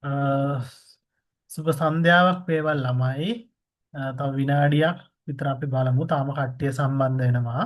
අ, සුබ සන්ධ්‍යාවක් වේවා ළමයි. තව විනාඩියක් විතර අපි බලමු. තාම කට්ටිය සම්බන්ධ වෙනවා.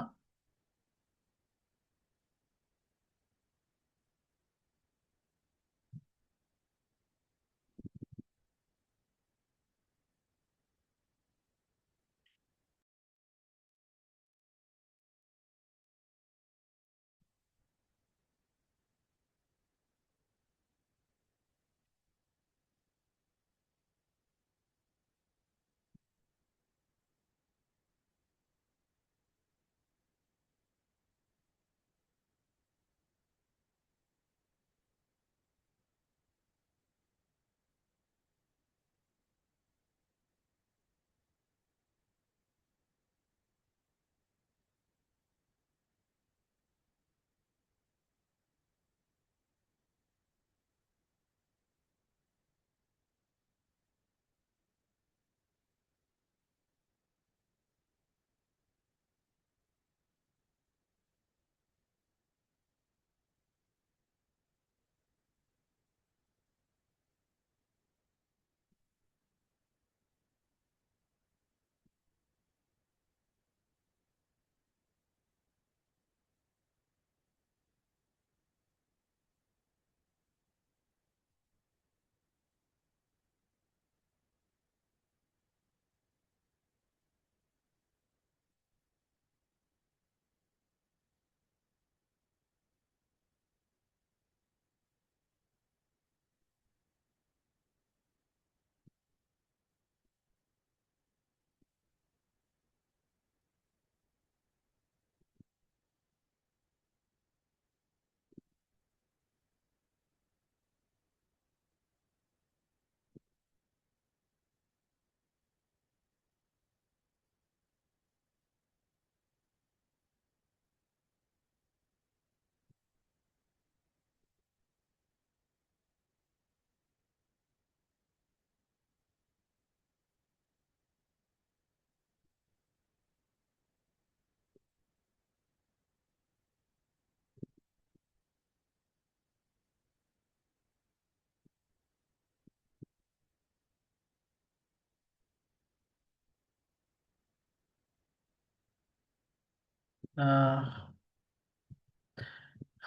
අ,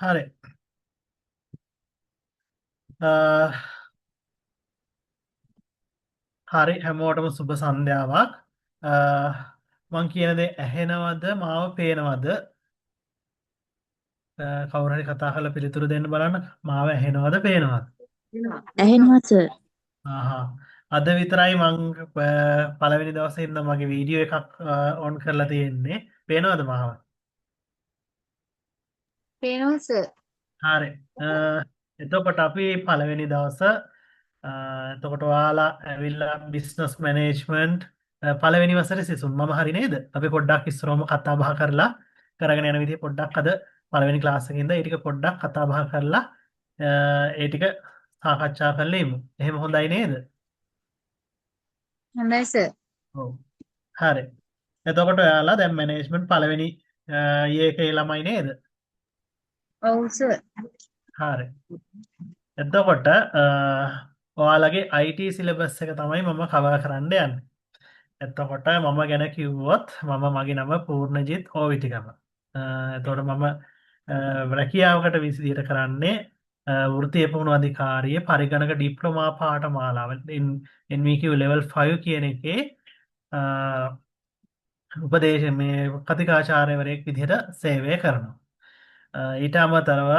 හරි. අ, හරි හැමෝටම සුබ සන්ධ්‍යාවක්. අ, මං කියන දේ ඇහෙනවද? මාව පේනවද? කවුරු හරි කතා කරලා පිළිතුරු දෙන්න බලන්න. මාව ඇහෙනවද? පේනවද? ඇහෙනවා සර්. ආහා. අද විතරයි මං පළවෙනි දවසේ ඉඳන් මගේ වීඩියෝ එකක් ඔන් කරලා තියෙන්නේ. පේනවද මාව? පේනවා සර්. හරි. එතකොට අපි පළවෙනි දවස එතකොට ඔයාලා ඇවිල්ලා බිස්නස් මැනේජ්මන්ට් පළවෙනි වසරේ සිසුන් මම හරි නේද? අපි පොඩ්ඩක් ඉස්සරහම කතා බහ කරලා කරගෙන යන විදිහ පොඩ්ඩක් අද පළවෙනි ක්ලාස් එකේ ඉඳන් ඒ ටික පොඩ්ඩක් කතා බහ කරලා ඒ ටික සාකච්ඡා කරලා ඉමු. එහෙම හොඳයි නේද? හොඳයි සර්. ඔව්. හරි. එතකොට ඔයාලා දැන් මැනේජ්මන්ට් පළවෙනි එකේ ළමයි නේද? ඔව් සර්. හරි. එතකොට ඔයාලගේ IT සිලබස් එක තමයි මම කවර් කරන්න යන්නේ. එතකොට මම ගැන කිව්වොත් මගේ නම පූර්ණජිත් ඕවිතිගම. එතකොට මම රැකියාවකට විසිදියට කරන්නේ වෘත්තීය පුහුණු අධිකාරියේ පරිගණක ඩිප්ලෝමා පාඨමාලාව NVQ level 5 කියන එකේ උපදේශ මේ කතිකාචාර්යවරයෙක් විදිහට සේවය කරනවා. ඊට අමතරව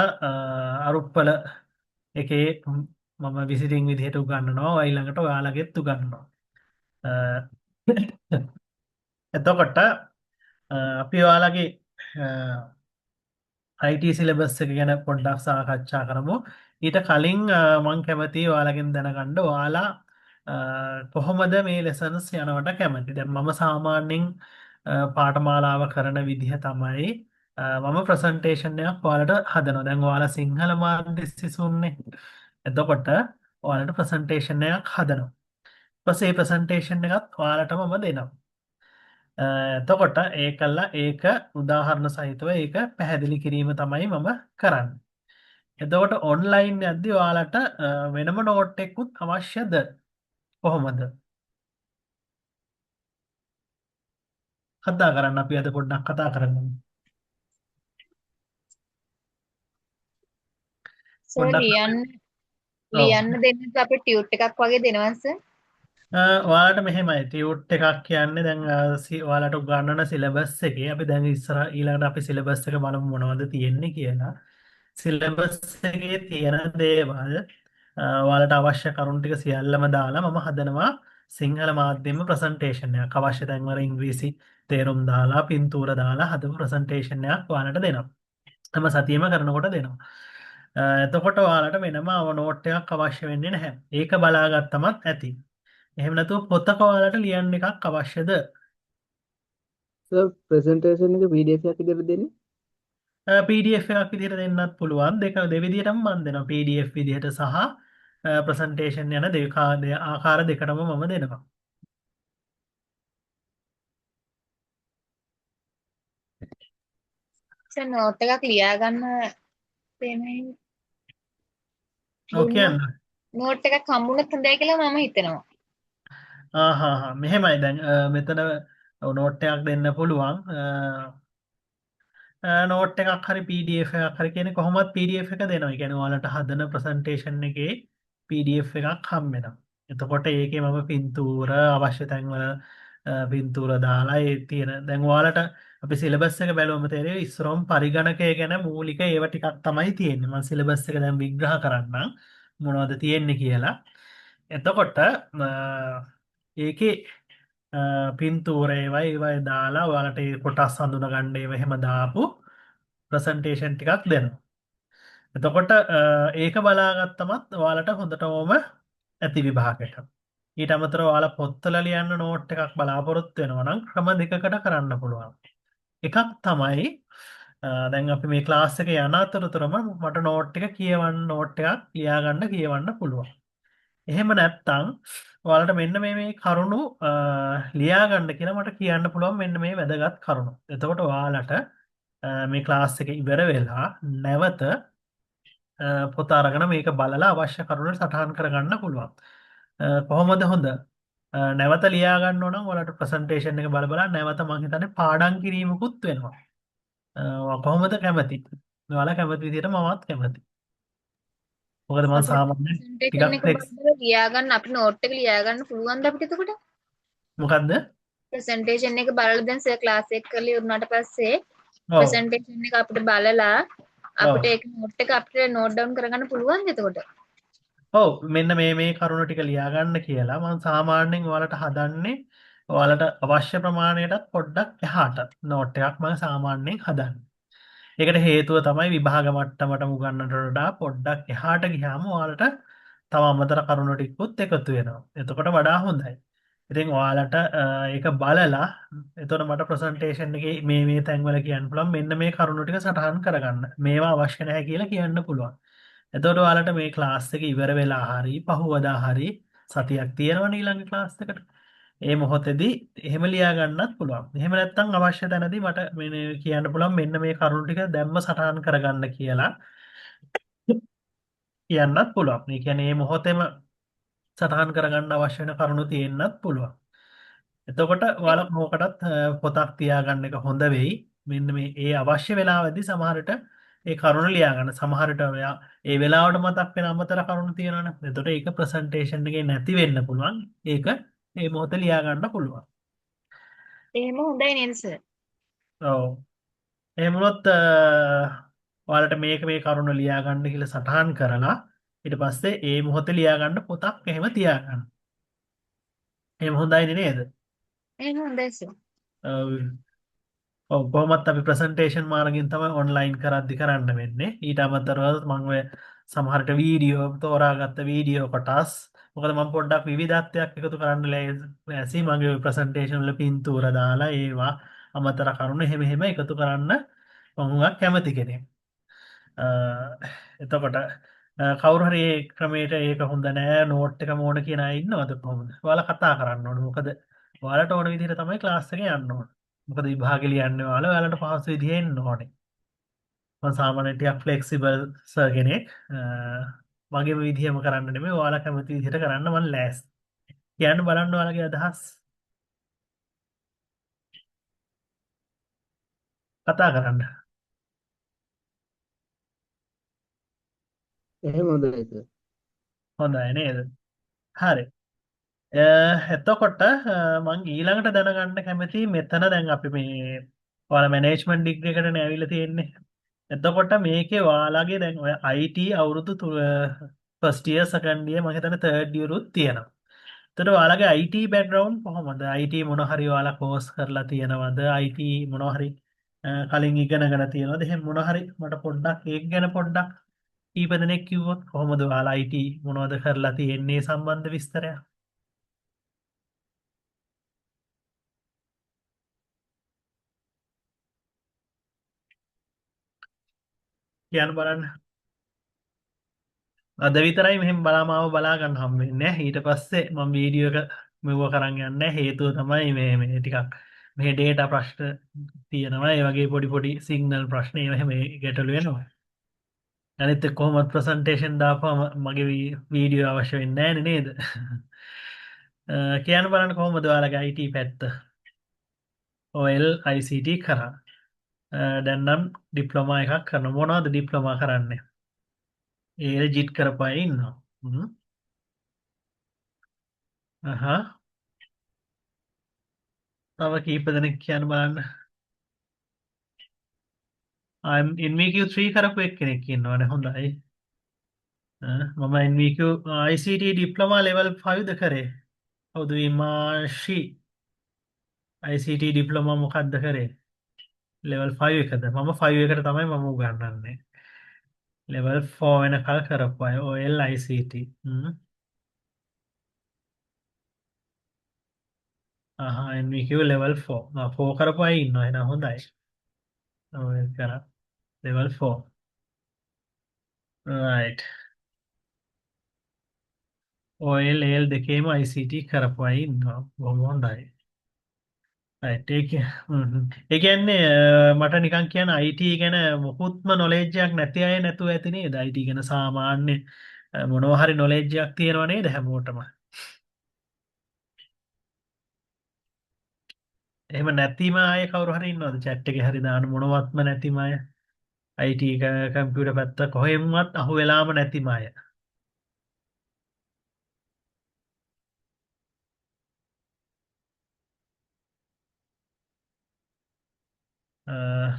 අරුප්පල එකේ මම විසිටින් විදිහට උගන්වනවා. ඊළඟට ඔයාලගෙත් උගන්වනවා. අ, එතකොට අපි ඔයාලගේ IT සිලබස් එක ගැන පොඩ්ඩක් සාකච්ඡා කරමු. ඊට කලින් මං කැමතියි ඔයාලගෙන් දැනගන්න ඔයාලා කොහොමද මේ ලෙසන්ස් යනවට කැමති. දැන් මම සාමාන්‍යයෙන් පාඨමාලාව කරන විදිහ තමයි මම ප්‍රසන්ටේෂන් එකක් ඔයාලට හදනවා. දැන් ඔයාලා සිංහල මාධ්‍ය සිසුන්නේ. එතකොට ඔයාලට ප්‍රසන්ටේෂන් එකක් හදනවා. ඊට පස්සේ මේ ප්‍රසන්ටේෂන් එකත් ඔයාලටම මම දෙනවා. එතකොට ඒකල්ලා ඒක උදාහරණ සහිතව ඒක පැහැදිලි කිරීම තමයි මම කරන්නේ. එතකොට ඔන්ලයින් යද්දි ඔයාලට වෙනම නෝට් එකකුත් අවශ්‍යද? කොහොමද? කතා කරන්න අපි අද පොඩ්ඩක් කතා කරමු. සර් පොඩ්ඩක් ලියන්න ඔව්. ලියන්න දෙන්නත් අපිට ටියුට් එකක් වගේ දෙනවද සර්? ඔයාලට මෙහෙමයි ටියුට් එකක් කියන්නේ දැන් ඔයාලට උගන්වන සිලබස් එකේ අපි දැන් ඊළඟට අපි සිලබස් එක බලමු මොනවද තියෙන්නේ කියලා. සිලබස් එකේ තියෙන දේවල් ඔයාලට අවශ්‍ය කරුණු ටික සියල්ලම දාලා මම හදනවා සිංහල මාධ්‍යම ප්‍රසන්ටේෂන් එකක්. අවශ්‍ය තැන්වල ඉංග්‍රීසි තේරුම් දාලා පින්තූර දාලා හදපු ප්‍රසන්ටේෂන් එකක් ඔයාලට දෙනවා. හැම සතියෙම කරනකොට දෙනවා. එතකොට ඔයාලට වෙනම නෝට් එකක් අවශ්‍ය වෙන්නේ නැහැ. ඒක බලාගත්තමත් ඇති. එහෙම නැතුව පොතක ඔයාලට ලියන්න එකක් අවශ්‍යද? සර් ප්‍රසන්ටේෂන් එක PDF එකක් විදිහට දෙන්නේ. PDF එකක් විදිහට දෙන්නත් පුළුවන්. දෙවිදිහටම මම දෙනවා. PDF විදිහට සහ ප්‍රසන්ටේෂන් යන ආකාර දෙකටම මම දෙනවා. සර් නෝට් එකක් ලියා ගන්න දෙන්නේ ඔව් දුන්නොත් කියන්න. නෝට් එකක් හම්බුනොත් හොඳයි කියලා මම හිතනවා. මෙහෙමයි දැන් මෙතන නෝට් එකක් දෙන්න පුළුවන්. නෝට් එකක් හරි PDF එකක් හරි කියන්නේ කොහොමත් PDF එක දෙනවා. ඒ කියන්නේ ඔයාලට හදන ප්‍රසන්ටේෂන් එකේ PDF එකක් හම්බ වෙනවා. එතකොට ඒකේ මම පින්තූර අවශ්‍ය තැන්වල පින්තූර දාලා ඒ තියෙන දැන් ඔයාලට අපි සිලබස් එක බැලුවම තේරෙයි ඉස්සරොම් පරිගණකය ගැන මූලික ඒව ටිකක් තමයි තියෙන්නේ. මම සිලබස් එක දැන් විග්‍රහ කරන්නම් මොනවද තියෙන්නේ කියලා. එතකොට ඒකේ පින්තූර ඒවයි දාලා ඔයාලට ඒ කොටස් හඳුනගන්න ඒව එහෙම දාපු ප්‍රසන්ටේෂන් ටිකක් දෙනවා. එතකොට ඒක බලාගත්තමත් ඔයාලට හොඳටම ඇති විභාගයට. ඊට අමතරව ඔයාලා පොත්වල ලියන්න නෝට් එකක් බලාපොරොත්තු වෙනවා නම් ක්‍රම දෙකකට කරන්න පුළුවන්. එකක් තමයි දැන් අපි මේ ක්ලාස් එකේ යන අතරතුරම මට නෝට් එක කියවන්න නෝට් එකක් ලියාගන්න කියවන්න පුළුවන්. එහෙම නැත්තම් ඔයාලට මෙන්න මේ කරුණු ලියාගන්න කියලා මට කියන්න පුළුවන් මෙන්න මේ වැදගත් කරුණු. එතකොට ඔයාලට මේ ක්ලාස් එක ඉවර වෙලා නැවත පොත අරගෙන මේක බලලා අවශ්‍ය කරුණු සටහන් කරගන්න පුළුවන්. කොහොමද හොඳ? නැවත ලියා ගන්න ඕන නම් ඔයාලට ප්‍රසන්ටේෂන් එක බල බලා නැවත මම හිතන්නේ පාඩම් කිරීමකුත් වෙනවා. කොහොමද කැමති? ඔයාලා කැමති විදිහට මමත් කැමති. මොකද මම අපිට සාමාන්‍යයෙන් ප්‍රසන්ටේෂන් එක ටිකක් බලලා ලියා ගන්න අපි නෝට් එක ලියා ගන්න පුළුවන්ද අපිට එතකොට? මොකද්ද? ප්‍රසන්ටේෂන් එක බලලා දැන් සර් ක්ලාස් එක කරලා ඉවරනාට පස්සේ ඔව් ප්‍රසන්ටේෂන් එක අපිට බලලා ඔව් අපිට ඒක නෝට් එක අපිට නෝට් ඩවුන් කරගන්න පුළුවන්ද එතකොට? ඔව් මෙන්න මේ කරුණු ටික ලියා ගන්න කියලා මම සාමාන්‍යයෙන් ඔයාලට හදන්නේ ඔයාලට අවශ්‍ය ප්‍රමාණයටත් පොඩ්ඩක් එහාට නෝට් එකක් මම සාමාන්‍යයෙන් හදන්නේ. ඒකට හේතුව තමයි විභාග මට්ටමට උගන්නනට වඩා පොඩ්ඩක් එහාට ගියාම ඔයාලට තව අමතර කරුණු ටිකකුත් එකතු වෙනවා. එතකොට වඩා හොඳයි. ඉතින් ඔයාලට ඒක බලලා එතකොට මට ප්‍රසන්ටේෂන් එකේ මේ තැන්වල කියන්න පුළුවන් මෙන්න මේ කරුණු ටික සටහන් කරගන්න. මේවා අවශ්‍ය නැහැ කියලා කියන්න පුළුවන්. එතකොට ඔයාලට මේ ක්ලාස් එක ඉවර වෙලා හරි පහුවදා හරි සතියක් තියෙනවනේ ඊළඟ ක්ලාස් එකට. ඒ මොහොතේදී එහෙම ලියා ගන්නත් පුළුවන්. එහෙම නැත්නම් අවශ්‍ය තැනදී මට කියන්න පුළුවන් මෙන්න මේ කරුණු ටික දැම්ම සටහන් කරගන්න කියලා කියන්නත් පුළුවන්. ඒ කියන්නේ මේ මොහොතේම සටහන් කරගන්න අවශ්‍ය වෙන කරුණු තියෙන්නත් පුළුවන්. එතකොට ඔයාලා මොකටත් පොතක් තියාගන්න එක හොඳ වෙයි. මෙන්න මේ ඒ අවශ්‍ය වෙලාවෙදී සමහරට ඒ කරුණ ලියා ගන්න. සමහරට ඔයා ඒ වෙලාවට මතක් වෙන අමතර කරුණු තියෙනවනේ. එතකොට ඒක ප්‍රසන්ටේෂන් එකේ නැති වෙන්න පුළුවන්. ඒක ඒ මොහොතේ ලියා ගන්න පුළුවන්. එහෙම හොඳයි නේද සර්? ඔව්. එහෙම වුණොත් ඔයාලට මේ කරුණ ලියා ගන්න කියලා සටහන් කරලා ඊට පස්සේ ඒ මොහොතේ ලියා ගන්න පොතක් එහෙම තියාගන්න. එහෙම හොඳයිනේ නේද? එහෙම හොඳයි සර්. ඔව්. ඔව් කොහොමත් අපි ප්‍රසන්ටේෂන් මාර්ගයෙන් තමයි ඔන්ලයින් කරද්දි කරන්න වෙන්නේ. ඊට අමතරව මම ඔය සමහරට වීඩියෝ තෝරාගත්ත වීඩියෝ කොටස් මොකද මම පොඩ්ඩක් විවිධත්වයක් එකතු කරන්න ලෑස්ති මගේ ප්‍රසන්ටේෂන් වල පින්තූර දාලා ඒවා අමතර කරුණු එහෙම එහෙම එකතු කරන්න මම හුඟක් කැමති කෙනෙක්. අ, එතකොට කවුරු හරි ඒ ක්‍රමයට ඒක හොඳ නෑ නෝට් එක ඕන කියන අය ඉන්නවද කොහොමද? ඔයාලා කතා කරන්න ඕනේ. මොකද ඔයාලට ඕන විදිහට තමයි ක්ලාස් එක යන්න ඕනේ. මොකද විභාගෙ ලියන්න ඔයාලට පහසු විදිහේ එන්න ඕනේ. මම සාමාන්‍යයෙන් ටිකක් ෆ්ලෙක්සිබල් සර් කෙනෙක්. මගේ විදිහම කරන්න නෙමෙයි ඔයාලා කැමති විදිහට කරන්න මම ලෑස්ති. කියන්න බලන්න ඔයාලගේ අදහස් කතා කරන්න. එහෙම හොඳයි සර්. හොඳයි නේද? හරි. එතකොට මං ඊළඟට දැනගන්න කැමති මෙතන දැන් අපි මේ ඔයාලා මැනේජ්මන්ට් ඩිග්‍රී එකටනේ ඇවිල්ලා තියෙන්නේ. එතකොට මේකේ ඔයාලගේ දැන් ඔය IT අවුරුදු ෆස්ට් ඉයර් සෙකන්ඩ් ඉයර් මම හිතන්නේ තර්ඩ් ඉයර් උත් තියෙනවා. එතකොට ඔයාලගේ IT බෑග්ග්‍රවුන්ඩ් කොහොමද? IT මොන හරි ඔයාලා කෝස් කරලා තියෙනවද? IT මොන හරි කලින් ඉගෙනගෙන තියෙනවද? එහෙනම් මොන හරි මට පොඩ්ඩක් ඒක ගැන පොඩ්ඩක් කීප දෙනෙක් කිව්වොත් කොහොමද ඔයාලා IT මොනවද කරලා තියෙන්නේ සම්බන්ධ විස්තරයක් කියන්න බලන්න. අද විතරයි මෙහෙම බලාමාව බලා ගන්න හම්බෙන්නේ නැහැ. ඊට පස්සේ මම වීඩියෝ එක මෙව්ව කරන් යන්නේ නැහැ. හේතුව තමයි මේ ටිකක් මේ ඩේටා ප්‍රශ්න තියෙනවා. ඒ වගේ පොඩි පොඩි සිග්නල් ප්‍රශ්න ඒවා එහෙම ගැටලු වෙනවා. අනිත් එක්ක කොහොමද ප්‍රසන්ටේෂන් දාපුවම මගේ වීඩියෝ අවශ්‍ය වෙන්නේ නැහැ නේද? කියන්න බලන්න කොහොමද ඔයාලගේ IT පැත්ත? OL ICT කරා. දැන් නම් ඩිප්ලෝමා එකක් කරනවා. මොනවද ඩිප්ලෝමා කරන්නේ? ඒ ජිට් කරපු අය ඉන්නවා. හ්ම්. අහහ. තව කීප දෙනෙක් කියන්න බලන්න. NVQ3 කරපු එක්කෙනෙක් ඉන්නවනේ හොඳයි. මම NVQ ICT ඩිප්ලෝමා ලෙවල් 5ද කරේ. කවුද විමාශි ICT ඩිප්ලෝමා මොකක්ද කරේ? ලෙවල් 5 එකද? මම 5 එකට තමයි මම උගන්වන්නේ. ලෙවල් 4 වෙනකල් කරපු අය OL ICT. NVQ level 4. 4 කරපු අය ඉන්නවා. එහෙනම් හොඳයි. ඔය කරා. ලෙවල් 4. right. OL AL දෙකේම ICT කරපු අය ඉන්නවා. බොහොම හොඳයි. right. ඒ කියන්නේ මට නිකන් කියන්න IT ගැන මොකුත්ම නොලෙජ් එකක් නැති අය නැතුව ඇති නේද? IT ගැන සාමාන්‍ය මොනවා හරි නොලෙජ් එකක් තියෙනව නේද හැමෝටම? එහෙම නැතිම අය කවුරු හරි ඉන්නවද? chat එකේ හරි දාන්න මොනවත්ම නැතිම අය? IT කම්පියුටර් පැත්ත කොහෙන්වත් අහු වෙලාම නැතිම අය.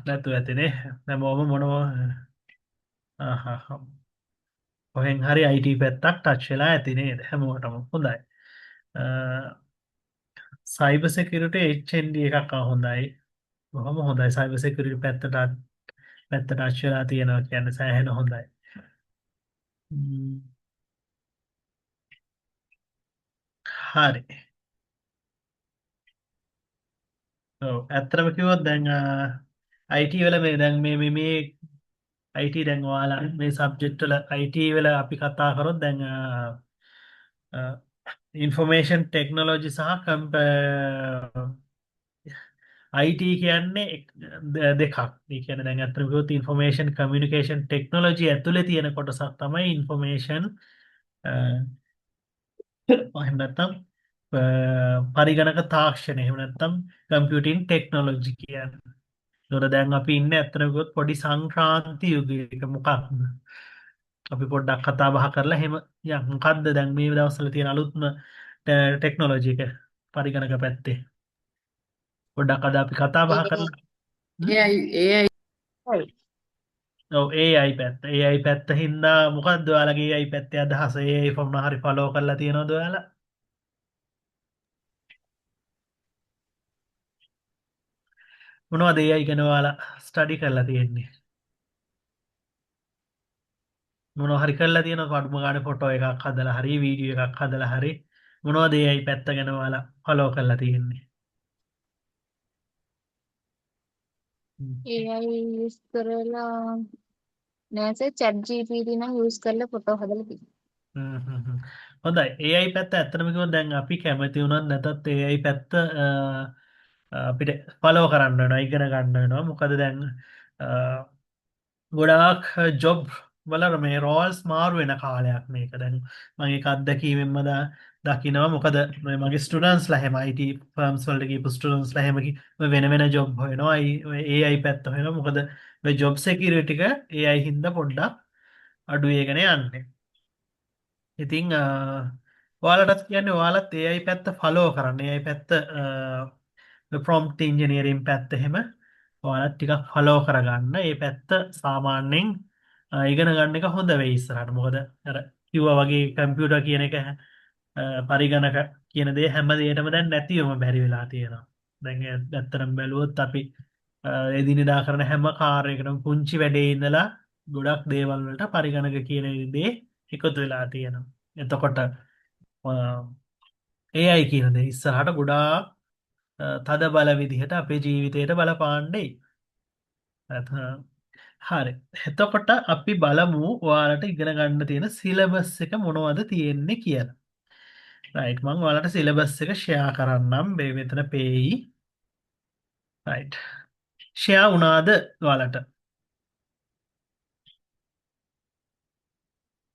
නැතුව ඇතිනේ. හැමෝම මොනවා කොහෙන් හරි IT පැත්තක් ටච් වෙලා ඇති නේද? හැමෝටම හොඳයි. සයිබර් සිකියුරිටි HND එකක් හොඳයි. බොහොම හොඳයි. සයිබර් සිකියුරිටි පැත්ත ටච් වෙලා තියෙනවා කියන්නේ සෑහෙන හොඳයි. හරි. ඔව් ඇත්තටම කිව්වොත් දැන් IT වල මේ දැන් මේ IT දැන් ඔයාලා මේ සබ්ජෙක්ට් වල IT වල අපි කතා කරොත් දැන් ඉන්ෆර්මේෂන් ටෙක්නොලොජි සහ IT කියන්නේ දෙකක්. ඒ කියන්නේ දැන් අත්‍තරම කිව්වොත් ඉන්ෆර්මේෂන් කමියුනිකේෂන් ටෙක්නොලොජි ඇතුලේ තියෙන කොටසක් තමයි ඉන්ෆර්මේෂන් එහෙම නැත්නම් පරිගණක තාක්ෂණය එහෙම නැත්නම් කම්පියුටිං ටෙක්නොලොජි කියන්නේ. ඒතොර දැන් අපි ඉන්නේ අත්‍තරම කිව්වොත් පොඩි සංක්‍රාන්ති යුගයක මොකක්ද? අපි පොඩ්ඩක් කතා බහ කරලා එහෙම මොකද්ද දැන් මේ දවස්වල තියෙන අලුත්ම ටෙක්නොලොජි එක පරිගණක පැත්තේ. පොඩ්ඩක් අද අපි කතා බහ කරලා AI හරි. ඔව් AI පැත්ත. AI පැත්ත හින්දා මොකක්ද ඔයාලගේ AI පැත්තේ අදහස? AI ෆෝම් හරි ෆලෝ කරලා තියෙනවද ඔයාලා? මොනවද AI ගැන ඔයාලා ස්ටඩි කරලා තියෙන්නේ? මොනවා හරි කරලා තියෙනවද? අඩුම ගානේ ෆොටෝ එකක් හදලා හරි වීඩියෝ එකක් හදලා හරි මොනවද AI පැත්ත ගැන ඔයාලා ෆලෝ කරලා තියෙන්නේ? AI use කරලා නෑ සර් chat GPT නම් use කරලා ෆොටෝ හදලා තියෙනවා. හොඳයි. AI පැත්ත ඇත්තටම කිව්වොත් දැන් අපි කැමති වුණත් නැතත් AI පැත්ත අපිට ෆලෝ කරන්න වෙනවා ඉගෙන ගන්න වෙනවා. මොකද දැන් ගොඩාක් ජොබ් වල මේ රෝල්ස් මාරු වෙන කාලයක් මේක දැන් මම ඒක අත්දැකීමෙන්ම දකිනවා මොකද මගේ ස්ටුඩන්ට්ස්ලා හැම IT ෆර්ම්ස් වලට ගිහපු ස්ටුඩන්ට්ස්ලා හැම වෙන වෙන ජොබ් හොයනවා AI පැත්ත හොයනවා මොකද මේ ජොබ් සිකියුරිටි එක AI හින්දා පොඩ්ඩක් අඩු වෙගෙන යන්නේ. ඉතින් ඔයාලටත් කියන්නේ ඔයාලත් AI පැත්ත ෆලෝ කරන්න. AI පැත්ත ප්‍රොම්ප්ට් ඉන්ජිනියරින් පැත්ත එහෙම ඔයාලත් ටිකක් ෆලෝ කරගන්න. ඒ පැත්ත සාමාන්‍යයෙන් ඉගෙන ගන්න එක හොඳ වෙයි ඉස්සරහට. මොකද අර කිව්වා වගේ කම්පියුටර් කියන එක පරිගණක කියන දේ හැම දෙයකටම දැන් නැතිවම බැරි වෙලා තියෙනවා. දැන් ඇත්තටම බැලුවොත් අපි එදිනෙදා කරන හැම කාර්යයකටම පුංචි වැඩේ ඉඳලා ගොඩක් දේවල් වලට පරිගණක කියන දේ එකතු වෙලා තියෙනවා. එතකොට AI කියන දේ ඉස්සරහට ගොඩාක් තද බල විදිහට අපේ ජීවිතයට බලපාන්නේ. හරි. එතකොට අපි බලමු ඔයාලට ඉගෙන ගන්න තියෙන සිලබස් එක මොනවද තියෙන්නේ කියලා. රයිට් මම ඔයාලට සිලබස් එක ෂෙයා කරන්නම් මේ මෙතන පේයි. රයිට්. ෂෙයා වුණාද ඔයාලට?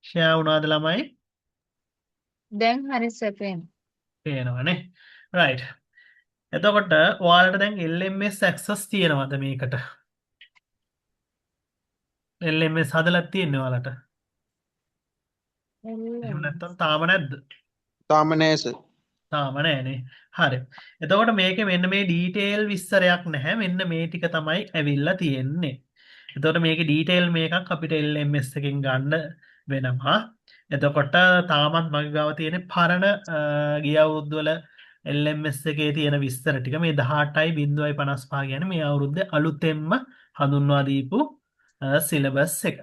ෂෙයා වුණාද ළමයි? දැන් හරි සෙපෙන්. පේනවනේ. රයිට්. එතකොට ඔයාලට දැන් LMS access තියෙනවද මේකට? LMS හදලා තියෙන්නේ ඔයාලට? එහෙම නැත්නම් තාම නැද්ද? තාම නෑ සර්. තාම නෑනේ. හරි. එතකොට මේකේ මෙන්න මේ ඩීටේල් විස්තරයක් නැහැ. මෙන්න මේ ටික තමයි ඇවිල්ලා තියෙන්නේ. එතකොට මේකේ ඩීටේල් මේකක් අපිට LMS එකෙන් ගන්න වෙනවා. එතකොට තාමත් මගේ ගාව තියෙන පරණ ගිය අවුරුද්දවල LMS එකේ තියෙන විස්තර ටික මේ 18.55 කියන්නේ මේ අවුරුද්දේ අලුතෙන්ම හඳුන්වා දීපු සිලබස් එක.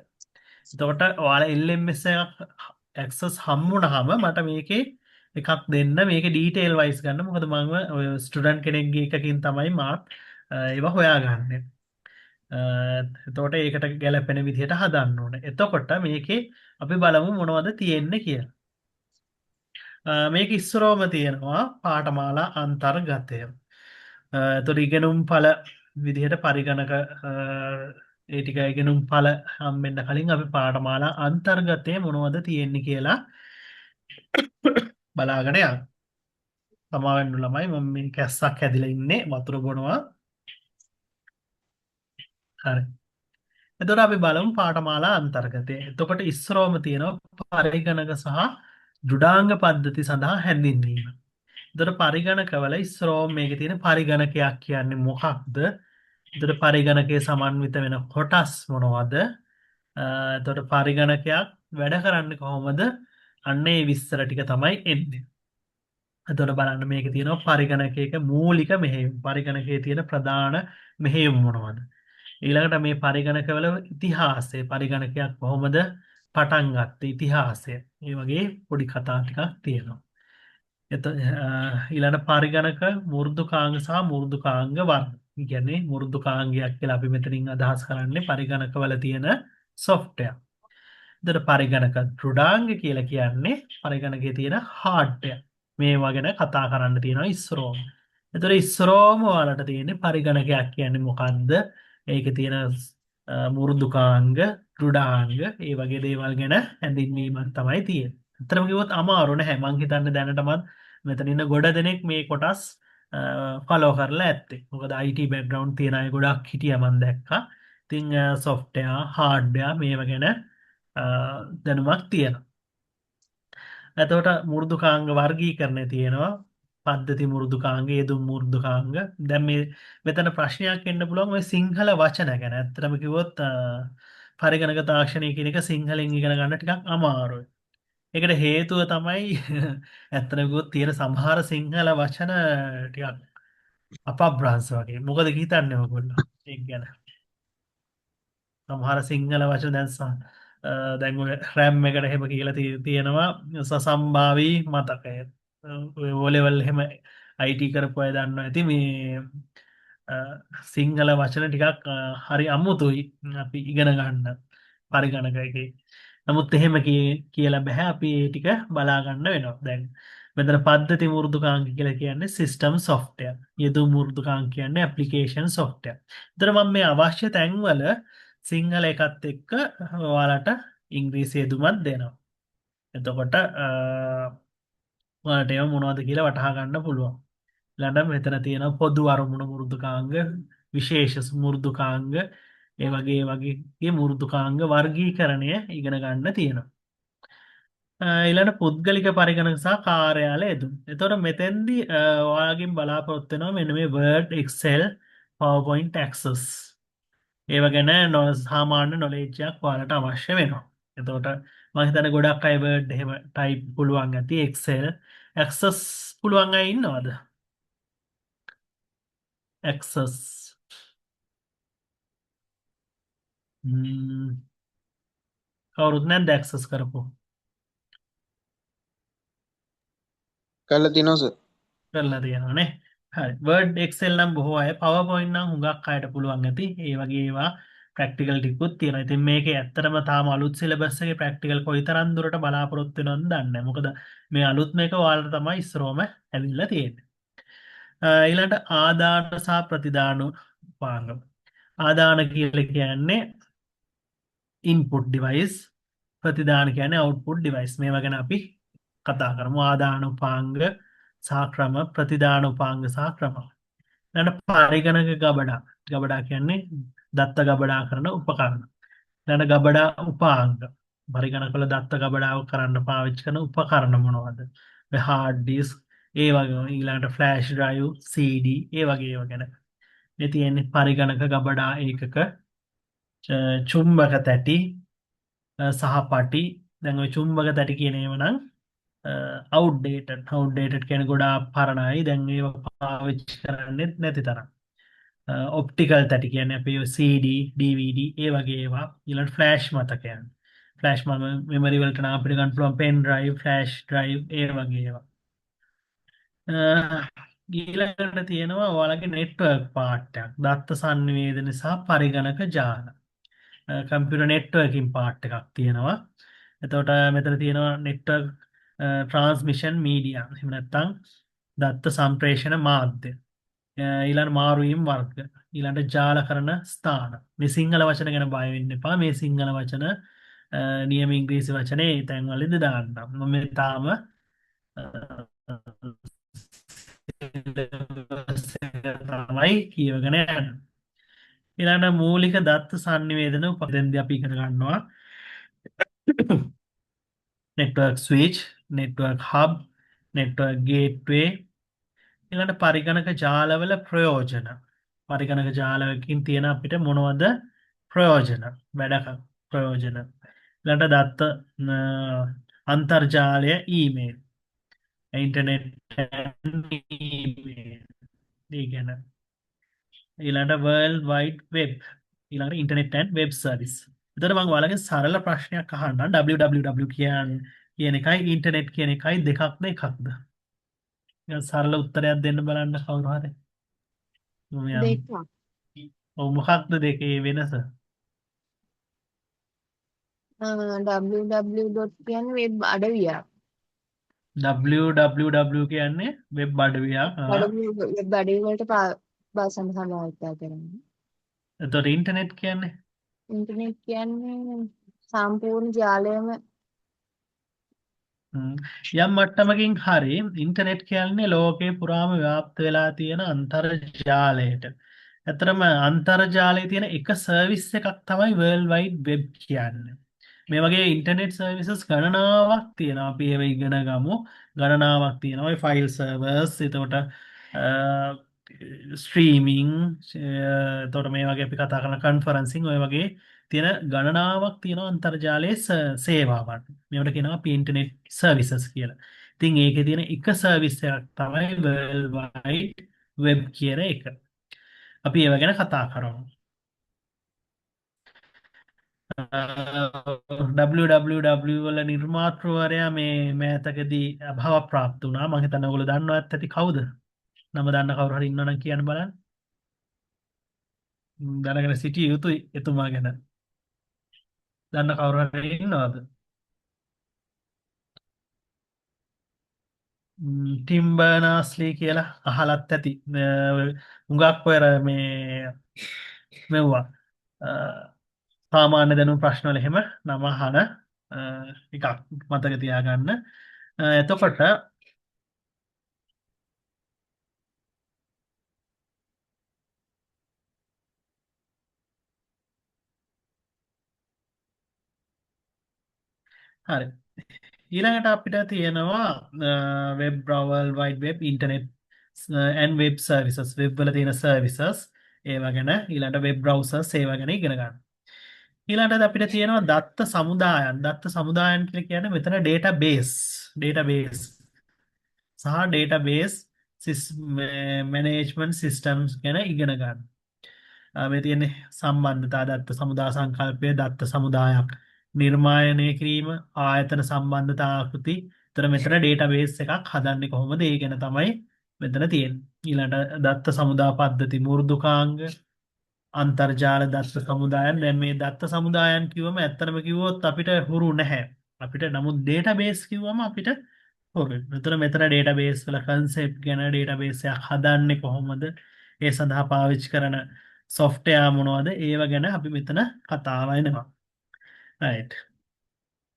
එතකොට ඔයාලා LMS එකක් ඇක්සස් හම්බුනහම මට මේකේ එකක් දෙන්න මේකේ ඩීටේල් වයිස් ගන්න මොකද මම ඔය ස්ටුඩන්ට් කෙනෙක්ගේ එකකින් තමයි මාත් ඒවා හොයාගන්නේ. එතකොට ඒකට ගැලපෙන විදිහට හදන්න ඕනේ. එතකොට මේකේ අපි බලමු මොනවද තියෙන්නේ කියලා. මේක ඉස්සරෝම තියෙනවා පාඨමාලා අන්තර්ගතය. එතකොට ඉගෙනුම් ඵල විදිහට පරිගණක ඒ ටික ඉගෙනුම් ඵල හම්බෙන්න කලින් අපි පාඨමාලා අන්තර්ගතය මොනවද තියෙන්නේ කියලා බලාගෙන යන්න. සමාවෙන්න ළමයි මම මේ කැස්සක් ඇදලා ඉන්නේ වතුර බොනවා. හරි. එතකොට අපි බලමු පාඨමාලා අන්තර්ගතය. එතකොට ඉස්සරෝම තියෙනවා පරිගණක සහ ජුඩාංග පද්ධති සඳහා හැඳින්වීම. එතකොට පරිගණකවල ඉස්සරෝම මේකේ තියෙන පරිගණකයක් කියන්නේ මොකක්ද? එතකොට පරිගණකයේ සමන්විත වෙන කොටස් මොනවද? එතකොට පරිගණකයක් වැඩ කරන්නේ කොහොමද? අන්න ඒ විස්තර ටික තමයි එන්නේ. එතකොට බලන්න මේකේ තියෙනවා පරිගණකයක මූලික මෙහෙයුම්. පරිගණකයේ තියෙන ප්‍රධාන මෙහෙයුම් මොනවද? ඊළඟට මේ පරිගණකවල ඉතිහාසය පරිගණකයක් කොහොමද පටන් ගත්තේ ඉතිහාසය. මේ වගේ පොඩි කතා ටිකක් තියෙනවා. ඊළඟ පරිගණක මෘදුකාංග සහ මෘදුකාංග වර්ග. ඒ කියන්නේ මෘදුකාංගයක් කියලා අපි මෙතනින් අදහස් කරන්නේ පරිගණකවල තියෙන සොෆ්ට්වෙයාර්. එතකොට පරිගණක දෘඩාංග කියලා කියන්නේ පරිගණකයේ තියෙන හાર્ඩ්වෙයාර්. මේවා ගැන කතා කරන්න තියෙනවා ඉස්සරෝම. එතකොට ඉස්සරෝම ඔයාලට තියෙන්නේ පරිගණකයක් කියන්නේ මොකක්ද? ඒකේ තියෙන මෘදුකාංග, දෘඩාංග ඒ වගේ දේවල් ගැන හැඳින්වීමක් තමයි තියෙන්නේ. ඇත්තටම කිව්වොත් අමාරු නැහැ. මං හිතන්නේ දැනටමත් මෙතන ඉන්න ගොඩ දෙනෙක් මේ කොටස් ෆලෝ කරලා ඇත්තේ. මොකද IT බෑග්ග්‍රවුන්ඩ් තියෙන අය ගොඩක් හිටියා මං දැක්කා. ඉතින් සොෆ්ට්වෙයාර්, හાર્ඩ්වෙයාර් මේවා ගැන දැනුමක් තියෙනවා. එතකොට මෘදුකාංග වර්ගීකරණය තියෙනවා. පද්ධති මෘදුකාංග, යෙදුම් මෘදුකාංග. දැන් මේ මෙතන ප්‍රශ්නයක් එන්න පුළුවන් ඔය සිංහල වචන ගැන. ඇත්තටම කිව්වොත් පරිගණක තාක්ෂණය කියන එක සිංහලෙන් ඉගෙන ගන්න ටිකක් අමාරුයි. ඒකට හේතුව තමයි ඇත්තටම කිව්වොත් තියෙන සමහර සිංහල වචන ටිකක් අපබ්‍රංශ වගේ. මොකද හිතන්නේ ඔයගොල්ලෝ ඒක ගැන? සමහර සිංහල වචන දැන් ඔය රැම් එකට එහෙම කියලා තියෙනවා සසම්භාවී මතකය. ඔය O-level එහෙම IT කරපු අය දන්නවා ඇති මේ සිංහල වචන ටිකක් හරි අමුතුයි අපි ඉගෙන ගන්න පරිගණක එකේ. නමුත් එහෙම කියලා බෑ අපි ඒ ටික බලා ගන්න වෙනවා. දැන් මෙතන පද්ධති මෘදුකාංග කියලා කියන්නේ සිස්ටම් සොෆ්ට්වෙයාර්. යෙදුම් මෘදුකාංග කියන්නේ ඇප්ලිකේෂන් සොෆ්ට්වෙයාර්. එතන මම මේ අවශ්‍ය තැන්වල සිංහල එකත් එක්ක ඔයාලට ඉංග්‍රීසි යෙදුමත් දෙනවා. එතකොට ඔයාලට ඒවා මොනවද කියලා වටහා ගන්න පුළුවන්. ඊළඟට මෙතන තියෙනවා පොදු අරමුණු මෘදුකාංග, විශේෂ මෘදුකාංග, ඒ වගේ මෘදුකාංග වර්ගීකරණය ඉගෙන ගන්න තියෙනවා. ඊළඟ පුද්ගලික පරිගණක සහ කාර්යාලය යෙදුම්. එතකොට මෙතෙන්දී ඔයාලගෙන් බලාපොරොත්තු වෙනවා මෙන්න මේ Word, Excel, PowerPoint Access. ඒව ගැන සාමාන්‍ය නොලෙජ් එකක් ඔයාලට අවශ්‍ය වෙනවා. එතකොට මම හිතන්නේ ගොඩක් අය Word එහෙම ටයිප් පුළුවන් ඇති, Excel, Access පුළුවන් අය ඉන්නවද? Access. කවුරුත් නැද්ද Access කරපු? කරලා තියෙනවා සර්. කරලා තියෙනවානේ. හරි. Word, Excel නම් බොහෝ අය, PowerPoint නම් හුඟක් අයට පුළුවන් ඇති. ඒ වගේ ඒවා ප්‍රැක්ටිකල් ටිකුත් තියෙනවා. ඉතින් මේකේ ඇත්තටම තාම අලුත් සිලබස් එකේ ප්‍රැක්ටිකල් කොයිතරම් දුරට බලාපොරොත්තු වෙනවද දන්නේ නැහැ. මොකද මේ අලුත් මේක ඔයාලට තමයි ඉස්සරෝම ඇවිල්ලා තියෙන්නේ. ඊළඟට ආදාන සහ ප්‍රතිදාන උපාංග. ආදාන කියලා කියන්නේ ඉන්පුට් ඩිවයිස්, ප්‍රතිදාන කියන්නේ අවුට්පුට් ඩිවයිස්. මේවා ගැන අපි කතා කරමු. ආදාන උපාංග සහ ක්‍රම, ප්‍රතිදාන උපාංග සහ ක්‍රම. ඊළඟට පරිගණක ගබඩා. ගබඩා කියන්නේ දත්ත ගබඩා කරන උපකරණ. ඊළඟට ගබඩා උපාංග. පරිගණකවල දත්ත ගබඩාව කරන්න පාවිච්චි කරන උපකරණ මොනවද? හાર્ඩ් ඩිස්ක්, ඒ වගේ ඊළඟට ෆ්ලෑෂ් ඩ්‍රයිව්, CD, ඒ වගේ ඒවා ගැන. මේ තියෙන්නේ පරිගණක ගබඩා ඒකක, චුම්බක තැටි සහ පටි. දැන් ওই චුම්බක තැටි කියන ඒවා නම් outdated කියන ගොඩාක් පරණයි. දැන් ඒවා පාවිච්චි කරන්නේ නැති තරම්. ඔප්ටිකල් තැටි කියන්නේ අපි CD, DVD, ඒ වගේ ඒවා. ඊළඟ ෆ්ලෑෂ් මතකයන්. ෆ්ලෑෂ් මෙමරි වලට නම් අපිට ගන්න පුළුවන් පෙන් ඩ්‍රයිව්, ෆ්ලෑෂ් ඩ්‍රයිව්, ඒ වගේ ඒවා. ඊළඟට තියෙනවා ඔයාලගේ නෙට්වර්ක් පාර්ට් එකක්. දත්ත සංනිවේදන සහ පරිගණක ජාල. කම්පියුටර් නෙට්වර්කින් පාර්ට් එකක් තියෙනවා. එතකොට මෙතන තියෙනවා නෙට්වර්ක් ට්‍රාන්ස්මිෂන් මීඩියා. එහෙම නැත්නම් දත්ත සම්ප්‍රේෂණ මාධ්‍ය. ඊළඟ මාරුවීම් වර්ග. ඊළඟ ජාල කරන ස්ථාන. මේ සිංහල වචන ගැන බය වෙන්න එපා. මේ සිංහල වචන නියම ඉංග්‍රීසි වචනේ ඒ තැන්වලදී දාන්න. මම තාම තමයි කියවගෙන යන්නේ. ඊළඟ මූලික දත්ත සංනිවේදන උපදෙන්දී අපි ඉගෙන ගන්නවා. network switch, network hub, network gateway. ඊළඟ පරිගණක ජාලවල ප්‍රයෝජන. පරිගණක ජාලවකින් තියෙන අපිට මොනවද ප්‍රයෝජන? වැඩක ප්‍රයෝජන. ඊළඟ දත්ත අන්තර්ජාලය, ඊමේල්, ඉන්ටර්නෙට් ඊමේල්. ඒ ගැන. ඊළඟ world wide web. ඊළඟ ඉන්ටර්නෙට් and web service. එතකොට මම ඔයාලගෙන් සරල ප්‍රශ්නයක් අහන්නම්. www කියන එකයි ඉන්ටර්නෙට් කියන එකයි දෙකක්ද එකක්ද? සරල උත්තරයක් දෙන්න බලන්න කවුරු හරි. දෙක. ඔව් මොකක්ද දෙකේ වෙනස? www. කියන්නේ වෙබ් අඩවියක්. www කියන්නේ වෙබ් අඩවියක්. වෙබ් අඩවි වලට භාෂා සමාවිතා කරන්නේ. එතකොට ඉන්ටර්නෙට් කියන්නේ ඉන්ටර්නෙට් කියන්නේ සම්පූර්ණ ජාලයම යම් මට්ටමකින් හරි ඉන්ටර්නෙට් කියන්නේ ලෝකේ පුරාම ව්‍යාප්ත වෙලා තියෙන අන්තර්ජාලයට. ඇත්තටම අන්තර්ජාලයේ තියෙන එක සර්විස් එකක් තමයි World Wide Web කියන්නේ. මේ වගේ ඉන්ටර්නෙට් සර්විසස් ගණනාවක් තියෙනවා. අපි ඒව ඉගෙන ගමු. ගණනාවක් තියෙනවා. ඒ ෆයිල් සර්වර්ස්, එතකොට ස්ට්‍රීමිං, එතකොට මේ වගේ අපි කතා කරන කන්ෆරන්සිං, ඔය වගේ තියෙන ගණනාවක් තියෙනවා අන්තර්ජාලයේ සේවාවන්. මේවට කියනවා අපි ඉන්ටර්නෙට් සර්විසස් කියලා. ඉතින් ඒකේ තියෙන එක සර්විස් එකක් තමයි World Wide Web කියන එක. අපි ඒව ගැන කතා කරමු. www වල නිර්මාතෘවරයා මේ මෑතකදී අභාව ප්‍රාප්ත වුණා. මම හිතන්නේ ඔයගොල්ලෝ දන්නවත් ඇති කවුද? නම දන්න කවුරු හරි ඉන්නවනම් කියන්න බලන්න. දැනගෙන සිටිය යුතුයි එතුමා ගැන. දන්න කවුරු හරි ඉන්නවද? ටිම් බර්නර්ස්-ලී කියලා අහලත් ඇති. හුඟක් ඔය මේ මෙව්වා සාමාන්‍ය දැනුම් ප්‍රශ්නවල එහෙම නම අහන එකක් මතක තියාගන්න. එතකොට හරි. ඊළඟට අපිට තියෙනවා වෙබ් බ්‍රවල් wide web internet and web services web වල තියෙන සර්විසස් ඒවා ගැන ඊළඟට වෙබ් බ්‍රවුසර්ස් ඒවා ගැන ඉගෙන ගන්න. ඊළඟට අපිට තියෙනවා දත්ත සමුදායන් කියලා කියන්නේ මෙතන ඩේටාබේස් සහ ඩේටාබේස් මැනේජ්මන්ට් සිස්ටම්ස් ගැන ඉගෙන ගන්න. මේ තියෙන්නේ සම්බන්ධතා දත්ත සමුදා සංකල්පය දත්ත සමුදායක් නිර්මාණය කිරීම ආයතන සම්බන්ධතා ආකෘති. එතන මෙතන ඩේටාබේස් එකක් හදන්නේ කොහොමද? ඒ ගැන තමයි මෙතන තියෙන්නේ. ඊළඟට දත්ත සමුදා පද්ධති මෘදුකාංග අන්තර්ජාල දත්ත සමුදායන්. දැන් මේ දත්ත සමුදායන් කිව්වම ඇත්තටම කිව්වොත් අපිට හුරු නැහැ. අපිට නමුත් ඩේටාබේස් කිව්වම අපිට හුරුයි. මෙතන ඩේටාබේස් වල කන්සෙප්ට් ගැන ඩේටාබේස් එකක් හදන්නේ කොහොමද? ඒ සඳහා පාවිච්චි කරන සොෆ්ට්වෙයාර් මොනවද? ඒව ගැන අපි මෙතන කතා වෙනවා. right.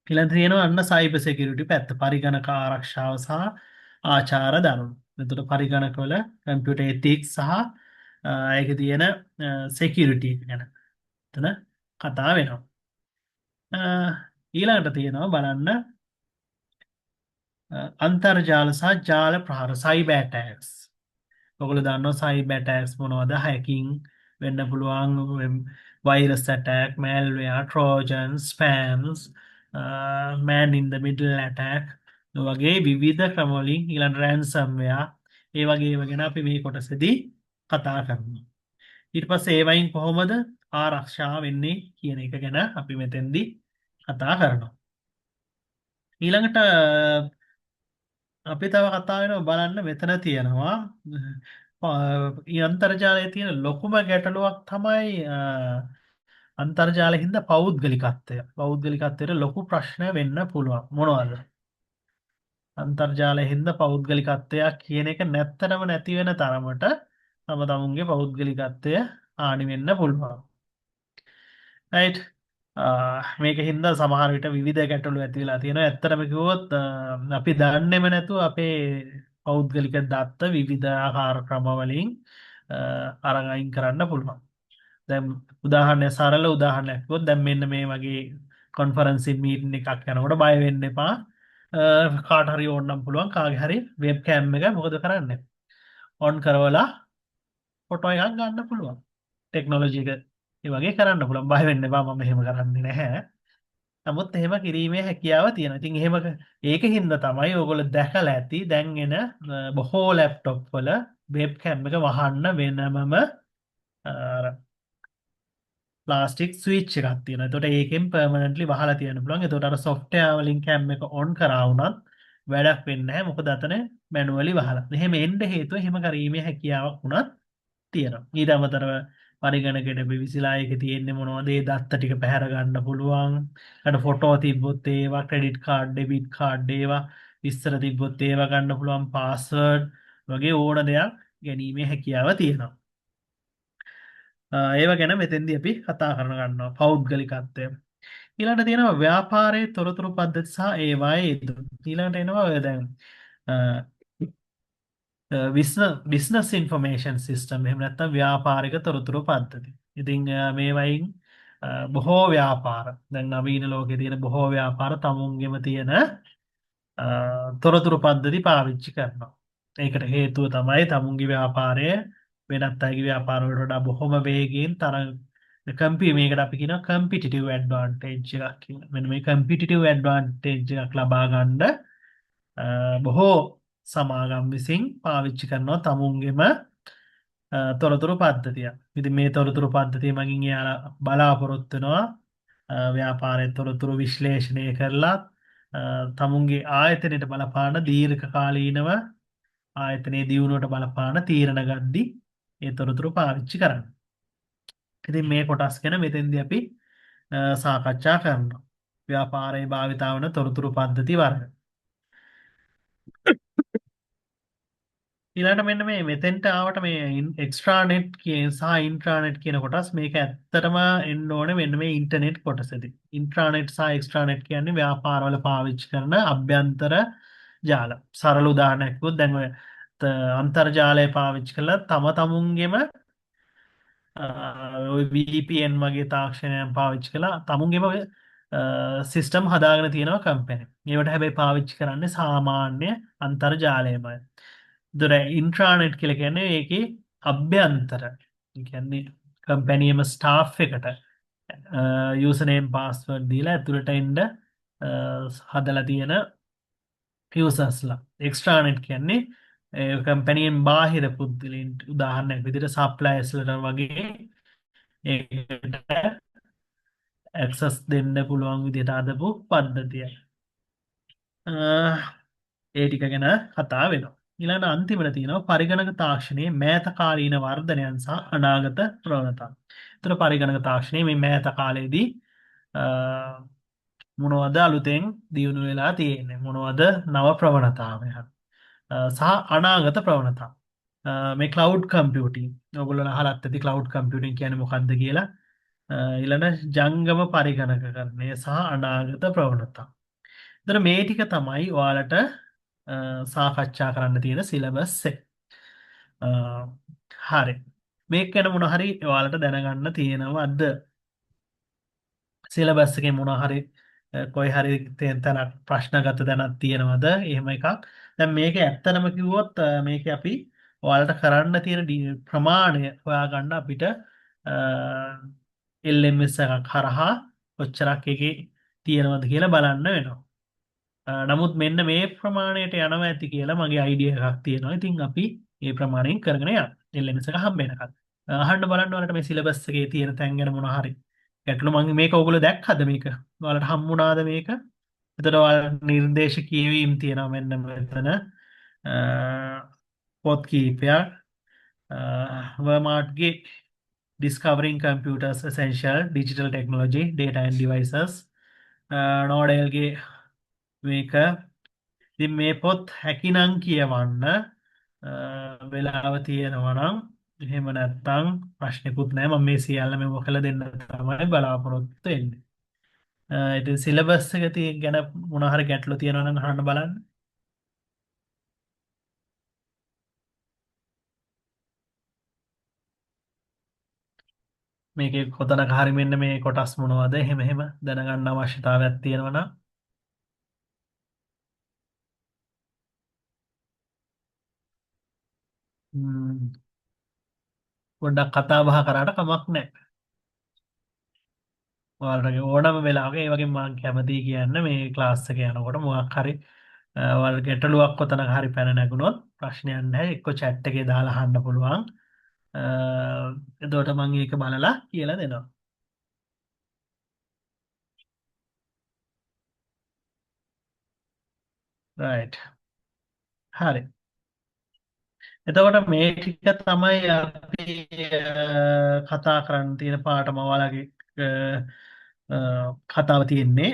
ඊළඟ තියෙනවා අන්න සයිබර් සිකියුරිටි පැත්ත පරිගණක ආරක්ෂාව සහ ආචාර ධර්ම. එතකොට පරිගණක වල කම්පියුටර් එතික්ස් සහ ඒකේ තියෙන සිකියුරිටි ගැන එතන කතා වෙනවා. ඊළඟට තියෙනවා බලන්න අන්තර්ජාල සහ ජාල ප්‍රහාර සයිබර් ඇටැක්ස්. ඔයගොල්ලෝ දන්නවා සයිබර් ඇටැක්ස් මොනවද? හැකින් වෙන්න පුළුවන් virus attack, malware, Trojan, spams, man in the middle attack වගේ විවිධ ක්‍රම වලින් ඊළඟ රැන්සම්වෙයාර් ඒ වගේ ඒවා ගැන අපි මේ කොටසේදී කතා කරනවා. ඊට පස්සේ ඒවයින් කොහොමද ආරක්ෂා වෙන්නේ කියන එක ගැන අපි මෙතෙන්දී කතා කරනවා. ඊළඟට අපි තව කතා වෙනවා බලන්න මෙතන තියෙනවා අන්තර්ජාලයේ තියෙන ලොකුම ගැටලුවක් තමයි අන්තර්ජාලයෙන් හින්දා පෞද්ගලිකත්වය. පෞද්ගලිකත්වයට ලොකු ප්‍රශ්න වෙන්න පුළුවන්. මොනවද? අන්තර්ජාලයෙන් හින්දා පෞද්ගලිකත්වයක් කියන එක නැත්තටම නැති වෙන තරමට තම තමුන්ගේ පෞද්ගලිකත්වය හානි වෙන්න පුළුවන්. right. මේක හින්දා සමහර විට විවිධ ගැටලු ඇති වෙලා තියෙනවා. ඇත්තටම කිව්වොත් අපි දන්නේම නැතුව අපේ පෞද්ගලික දත්ත විවිධ ආකාර ක්‍රම වලින් අරන් අයින් කරන්න පුළුවන්. දැන් සරල උදාහරණයක් කිව්වොත් දැන් මෙන්න මේ වගේ කොන්ෆරන්ස් මීටින් එකක් යනකොට බය වෙන්න එපා. කාට හරි ඕනනම් පුළුවන් කාගේ හරි වෙබ් කෑම් එක මොකද කරන්නේ? ඔන් කරවලා ෆොටෝ එකක් ගන්න පුළුවන්. ටෙක්නොලොජි එක ඒ වගේ කරන්න පුළුවන්. බය වෙන්න එපා මම එහෙම කරන්නේ නැහැ. නමුත් එහෙම කිරීමේ හැකියාව තියෙනවා. ඉතින් එහෙම ඒකින්ද තමයි ඔයගොල්ලෝ දැකලා ඇති දැන් එන බොහෝ ලැප්ටොප් වල වෙබ් කෑම් එක වහන්න වෙනමම ප්ලාස්ටික් ස්විච් එකක් තියෙනවා. එතකොට ඒකෙන් පර්මනන්ට්ලි වහලා තියන්න පුළුවන්. එතකොට අර සොෆ්ට්වෙයාර් වලින් කැම් එක ඔන් කරා වුණත් වැඩක් වෙන්නේ නැහැ. මොකද අතන මැනුවලි වහලා. එහෙම එන්න හේතුව එහෙම කරීමේ හැකියාවක් උනත් තියෙනවා. ඊට අමතරව පරිගණකයට පිවිසිලා ඒකේ තියෙන්නේ මොනවද? ඒ දත්ත ටික පැහැර ගන්න පුළුවන්. අර ෆොටෝ තිබ්බොත් ඒවා ක්‍රෙඩිට් කාඩ්, ඩෙබිට් කාඩ් ඒවා විස්තර තිබ්බොත් ඒවා ගන්න පුළුවන්. පාස්වර්ඩ් වගේ ඕන දෙයක් ගැනීමේ හැකියාව තියෙනවා. ඒව ගැන මෙතෙන්දී අපි කතා කරන ගන්නවා පෞද්ගලිකත්වය. ඊළඟට තියෙනවා ව්‍යාපාරයේ තොරතුරු පද්ධති සහ ඒවායේ යෙදීම. ඊළඟට එනවා ඔය දැන් බිස්නස් ඉන්ෆර්මේෂන් සිස්ටම් එහෙම නැත්නම් ව්‍යාපාරික තොරතුරු පද්ධති. ඉතින් මේ වයින් බොහෝ ව්‍යාපාර දැන් නවීන ලෝකයේ තියෙන බොහෝ ව්‍යාපාර තමුන්ගෙම තියෙන තොරතුරු පද්ධති පාවිච්චි කරනවා. ඒකට හේතුව තමයි තමුන්ගේ ව්‍යාපාරය වෙනත් අයගේ ව්‍යාපාර වලට වඩා බොහොම වේගයෙන් තරම් මේකට අපි කියනවා කම්පිටිටිව් ඇඩ්වාන්ටේජ් එකක් කියලා. මෙන්න මේ කම්පිටිටිව් ඇඩ්වාන්ටේජ් එකක් ලබා ගන්න බොහෝ සමාගම් විසින් පාවිච්චි කරනවා තමුන්ගෙම තොරතුරු පද්ධතිය. ඉතින් මේ තොරතුරු පද්ධතිය මගින් එයාලා බලාපොරොත්තු වෙනවා ව්‍යාපාරයේ තොරතුරු විශ්ලේෂණය කරලා තමුන්ගේ ආයතනයට බලපාන දීර්ඝ කාලීනව ආයතනයේ දියුණුවට බලපාන තීරණ ගද්දී ඒ තොරතුරු පාවිච්චි කරන්න. ඉතින් මේ කොටස් ගැන මෙතෙන්දී අපි සාකච්ඡා කරනවා. ව්‍යාපාරයේ භාවිතා වන තොරතුරු පද්ධති වර්ග. ඊළඟට මෙන්න මේ මෙතෙන්ට ආවට මේ එක්ස්ට්‍රානෙට් සහ ඉන්ට්‍රානෙට් කියන කොටස් මේක ඇත්තටම එන්න ඕනේ මෙන්න මේ ඉන්ටර්නෙට් කොටසදී. ඉන්ට්‍රානෙට් සහ එක්ස්ට්‍රානෙට් කියන්නේ ව්‍යාපාරවල පාවිච්චි කරන අභ්‍යන්තර ජාල. සරල උදාහරණයක් කිව්වොත් දැන් ඔය අන්තර්ජාලය පාවිච්චි කරලා තම තමුන්ගෙම ඔය VPN වගේ තාක්ෂණයන් පාවිච්චි කළා තමුන්ගෙම සිස්ටම් හදාගෙන තියෙනවා කම්පැනි. ඒවට හැබැයි පාවිච්චි කරන්නේ සාමාන්‍ය අන්තර්ජාලයමයි. දොර ඉන්ට්‍රානෙට් කියලා කියන්නේ ඒකේ අභ්‍යන්තර. ඒ කියන්නේ කම්පැනියම ස්ටාෆ් එකට යූසර්නේම් පාස්වර්ඩ් දීලා ඇතුළට එන්න හදලා තියෙන යූසර්ස්ලා. එක්ස්ට්‍රානෙට් කියන්නේ කම්පැනියෙන් බාහිර පුද්ගලයින්ට උදාහරණයක් විදිහට සප්ලයර්ස්ලට වගේ ඒකට ඇක්සස් දෙන්න පුළුවන් විදිහට හදපු පද්ධතිය. ඒ ටික ගැන කතා වෙනවා. ඊළඟට අන්තිමට තියෙනවා පරිගණක තාක්ෂණයේ මෑත කාලීන වර්ධනයන් සහ අනාගත ප්‍රවණතා. ඒතර පරිගණක තාක්ෂණයේ මේ මෑත කාලයේදී මොනවද අලුතෙන් දියුණු වෙලා තියෙන්නේ? මොනවද නව ප්‍රවණතාවයන්? සහ අනාගත ප්‍රවණතා. මේ ක්ලවුඩ් කම්පියුටිං. ඔයගොල්ලෝ අහලත් ඇති ක්ලවුඩ් කම්පියුටිං කියන්නේ මොකක්ද කියලා. ඊළඟ ජංගම පරිගණකකරණය සහ අනාගත ප්‍රවණතා. එතන මේ ටික තමයි ඔයාලට සාකච්ඡා කරන්න තියෙන සිලබස් එක. හරි. මේක ගැන මොන හරි ඔයාලට දැනගන්න තියෙනවද? සිලබස් එකේ මොන හරි කොයි හරි තැනක් ප්‍රශ්නගත දැනක් තියෙනවද? එහෙම එකක්. දැන් මේක ඇත්තනම කිව්වොත් මේක අපි ඔයාලට කරන්න තියෙන ප්‍රමාණය හොයාගන්න අපිට LMS එකක් හරහා කොච්චරක් එකේ තියෙනවද කියලා බලන්න වෙනවා. නමුත් මෙන්න මේ ප්‍රමාණයට යනවා ඇති කියලා මගේ අයිඩියා එකක් තියෙනවා. ඉතින් අපි මේ ප්‍රමාණයෙන් කරගෙන යන්න. LMS එක හම්බ වෙනකන්. අහන්න බලන්න ඔයාලට මේ සිලබස් එකේ තියෙන තැන් ගැන මොන හරි ගැටලු මම මේක ඔයගොල්ලෝ දැක්කද මේක? ඔයාලට හම්බුණාද මේක? එතකොට ඔයාලට නිර්දේශ කියවීම් තියෙනවා මෙන්න මෙතන. පොත් කීපයක් වර්මාර්ට්ගේ Discovering Computers Essential Digital Technology Data and Devices නෝඩෙල්ගේ මේක ඉතින් මේ පොත් හැකිනම් කියවන්න වෙලාව තියෙනවා නම් එහෙම නැත්නම් ප්‍රශ්නකුත් නැහැ මම මේ සියල්ලම මොකලා දෙන්න තමයි බලාපොරොත්තු වෙන්නේ. ඉතින් සිලබස් එක ගැන මොන හරි ගැටලු තියෙනවා නම් අහන්න බලන්න. මේකේ කොතනක හරි මෙන්න මේ කොටස් මොනවද එහෙම දැනගන්න අවශ්‍යතාවයක් තියෙනවා නම් පොඩ්ඩක් කතා බහ කරාට කමක් නැහැ. ඔයාලට ඕනම වෙලාවක ඒ වගේ මම කැමතියි කියන්න මේ ක්ලාස් එක යනකොට මොකක් හරි ඔයාලට ගැටලුවක් කොතනක හරි පැන නැගුණොත් ප්‍රශ්නයක් නැහැ එක්ක chat එකේ දාලා අහන්න පුළුවන්. එතකොට මම ඒක බලලා කියලා දෙනවා. right හරි. එතකොට මේ ටික තමයි අපි කතා කරන්න තියෙන පාඩම ඔයාලගේ කතාව තියෙන්නේ.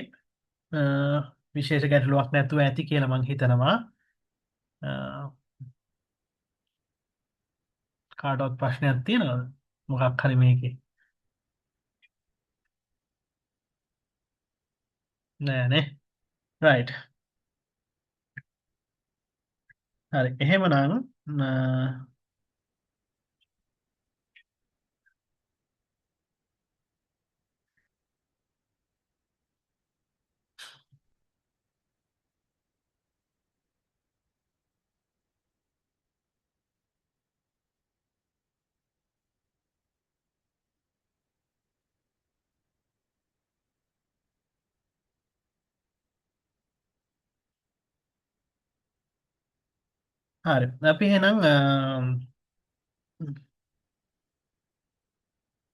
විශේෂ ගැටලුවක් නැතුව ඇති කියලා මම හිතනවා. කාටවත් ප්‍රශ්නයක් තියෙනවද? මොකක් හරි මේකේ? නෑනේ. right. හරි. එහෙමනම් හරි. අපි එහෙනම්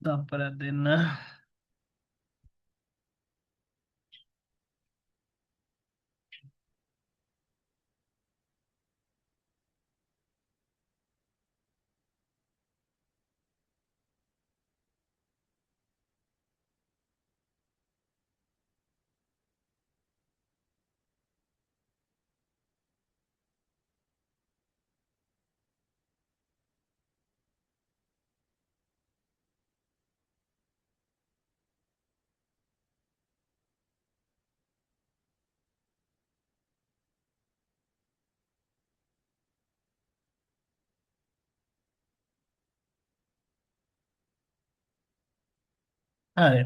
දම්පරක් දෙන්න. හරි.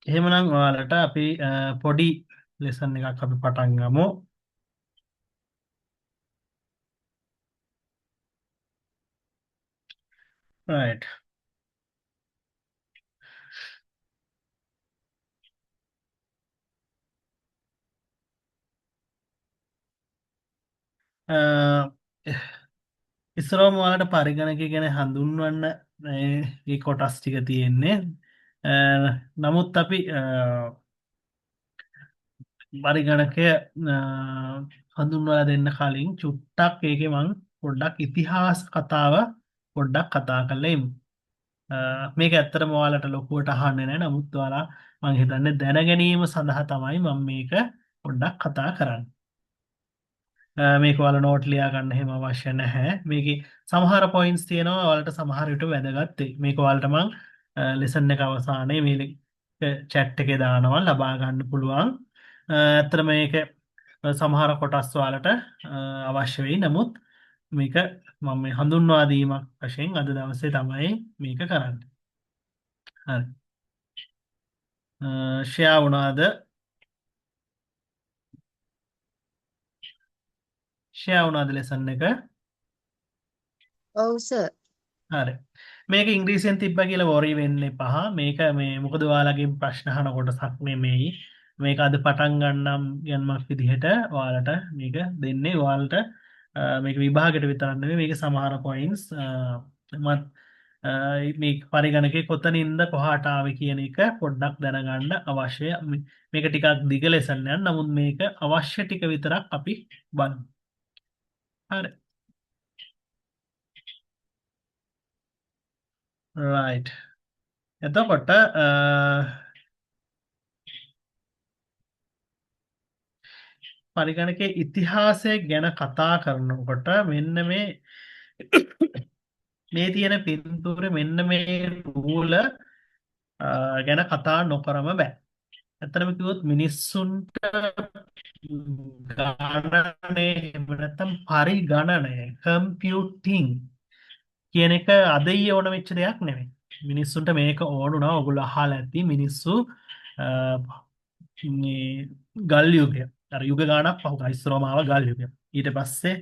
එහෙමනම් ඔයාලට අපි පොඩි ලෙසන් එකක් අපි පටන් ගමු. right. ඉස්සරෝම ඔයාලට පරිගණක ගැන හඳුන්වන්න ඒ කොටස් ටික තියෙන්නේ. නමුත් අපි පරිගණකය හඳුන්වලා දෙන්න කලින් චුට්ටක් ඒකේ මං පොඩ්ඩක් ඉතිහාස කතාව පොඩ්ඩක් කතා කරලා එමු. මේක ඇත්තටම ඔයාලට ලොකුවට අහන්නේ නැහැ. නමුත් ඔයාලා මං හිතන්නේ දැන ගැනීම සඳහා තමයි මම මේක පොඩ්ඩක් කතා කරන්නේ. මේක ඔයාලා නෝට් ලියා ගන්න එහෙම අවශ්‍ය නැහැ. මේකේ සමහර පොයින්ට්ස් තියෙනවා ඔයාලට සමහර විට වැදගත් වෙයි. මේක ඔයාලට මං ලෙසන් එක අවසානයේ මේ chat එකේ දානවා ලබා ගන්න පුළුවන්. ඇත්තට මේක සමහර කොටස් ඔයාලට අවශ්‍ය වෙයි. නමුත් මේක මම මේ හඳුන්වා දීමක් වශයෙන් අද දවසේ තමයි මේක කරන්නේ. හරි. ෂෙයා වුණාද? ෂෙයා වුණාද ලෙසන් එක? ඔව් සර්. හරි. මේක ඉංග්‍රීසියෙන් තිබ්බා කියලා වොරි වෙන්න එපා. මේක මේ මොකද ඔයාලගෙන් ප්‍රශ්න අහන කොටසක් නෙමෙයි. මේක අද පටන් ගන්නම් යන්මක් විදිහට ඔයාලට මේක දෙන්නේ. ඔයාලට මේක විභාගයට විතරක් නෙමෙයි. මේක සමහර පොයින්ට්ස් මත් මේ පරිගණකේ කොතනින්ද කොහාට ආවේ කියන එක පොඩ්ඩක් දැනගන්න අවශ්‍යයි. මේක ටිකක් දිග ලෙසන් එකක්. නමුත් මේක අවශ්‍ය ටික විතරක් අපි බලමු. හරි. right. එතකොට පරිගණකයේ ඉතිහාසය ගැන කතා කරනකොට මෙන්න මේ තියෙන පින්තූරේ මෙන්න මේ රූල ගැන කතා නොකරම බෑ. ඇත්තටම කිව්වොත් මිනිස්සුන්ට ගණනය එහෙම නැත්නම් පරිගණනය කම්පියුටිං කියන එක අද ඊයේ ඕන වෙච්ච දෙයක් නෙමෙයි. මිනිස්සුන්ට මේක ඕන වුණා. ඔයගොල්ලෝ අහලා ඇති මිනිස්සු මේ ගල් යුගය අර යුග ගානක් පහු කරා. ඉස්සරවම ආව ගල් යුගය. ඊට පස්සේ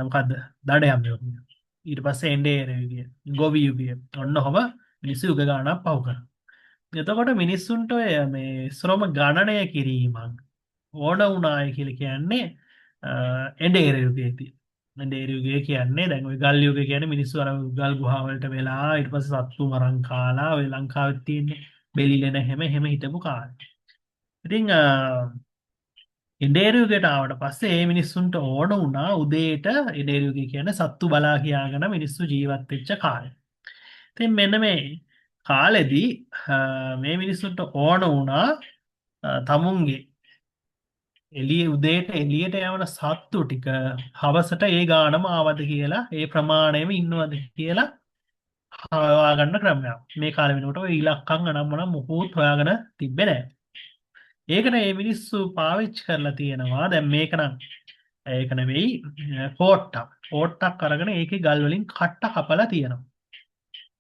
මොකද්ද? දඩයම් යුගය. ඊට පස්සේ එන්ඩේර යුගය, ගොවි යුගය. ඔන්න ඔහම මිනිස්සු යුග ගානක් පහු කරා. එතකොට මිනිස්සුන්ට ඔය මේ ඉස්සරවම ගණනය කිරීමක් ඕන වුණාය කියලා කියන්නේ එන්ඩේර යුගයේදී. එන්ඩේර යුගය කියන්නේ දැන් ওই ගල් යුගය කියන්නේ මිනිස්සු අර ගල් ගුහා වලට වෙලා ඊට පස්සේ සත්තු මරන් කාලා ඔය ලංකාවේ තියෙන බෙලිලෙන හැම හිටපු කාලේ. ඉතින් ඉන්ඩේර යුගයට ආවට පස්සේ මේ මිනිස්සුන්ට ඕන වුණා උදේට ඉන්ඩේර යුගය කියන්නේ සත්තු බලා කියාගෙන මිනිස්සු ජීවත් වෙච්ච කාලය. ඉතින් මෙන්න මේ කාලෙදී මේ මිනිස්සුන්ට ඕන වුණා තමුන්ගේ උදේට එළියට යවන සත්තු ටික හවසට ඒ ගානම ආවද කියලා ඒ ප්‍රමාණයම ඉන්නවද කියලා හොයාගන්න ක්‍රමයක්. මේ කාලේ වෙනකොට ඔය ඉලක්කම් අනම්මනම් මොකුත් හොයාගෙන තිබ්බේ නැහැ. ඒකට මේ මිනිස්සු පාවිච්චි කරලා තියෙනවා. දැන් මේක නම් ඒක නෙවෙයි කෝට්ටක් අරගෙන ඒකේ ගල් වලින් කට්ට කපලා තියෙනවා.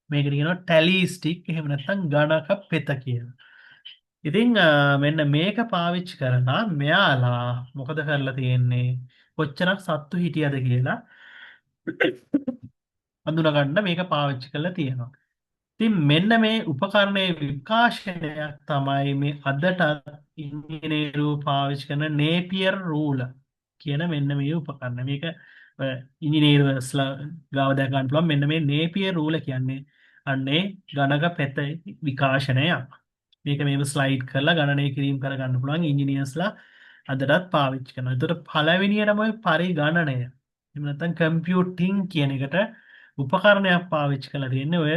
මේකට කියනවා ටැලි ස්ටික් එහෙම නැත්නම් ගණක පෙත කියලා. ඉතින් මෙන්න මේක පාවිච්චි කරලා මෙයාලා මොකද කරලා තියෙන්නේ? කොච්චරක් සත්තු හිටියද කියලා අඳුනගන්න මේක පාවිච්චි කරලා තියෙනවා. ඉතින් මෙන්න මේ උපකරණයේ විකාශනයක් තමයි මේ අදට ඉංජිනේරු පාවිච්චි කරන නේපියර් රූල කියන මෙන්න මේ උපකරණ. මේක ඉංජිනේරුස්ලා ගාව දැක ගන්න පුළුවන්. මෙන්න මේ නේපියර් රූල කියන්නේ අන්නේ ගණක පෙත විකාශනයක්. මේක මේව ස්ලයිඩ් කරලා ගණනය කිරීම කරගන්න පුළුවන් ඉංජිනේර්ස්ලා අදටත් පාවිච්චි කරනවා. ඒතකොට පළවෙනියටම ඔය පරිගණනය එහෙම නැත්නම් කම්පියුටිං කියන එකට උපකරණයක් පාවිච්චි කරලා තියෙන්නේ ඔය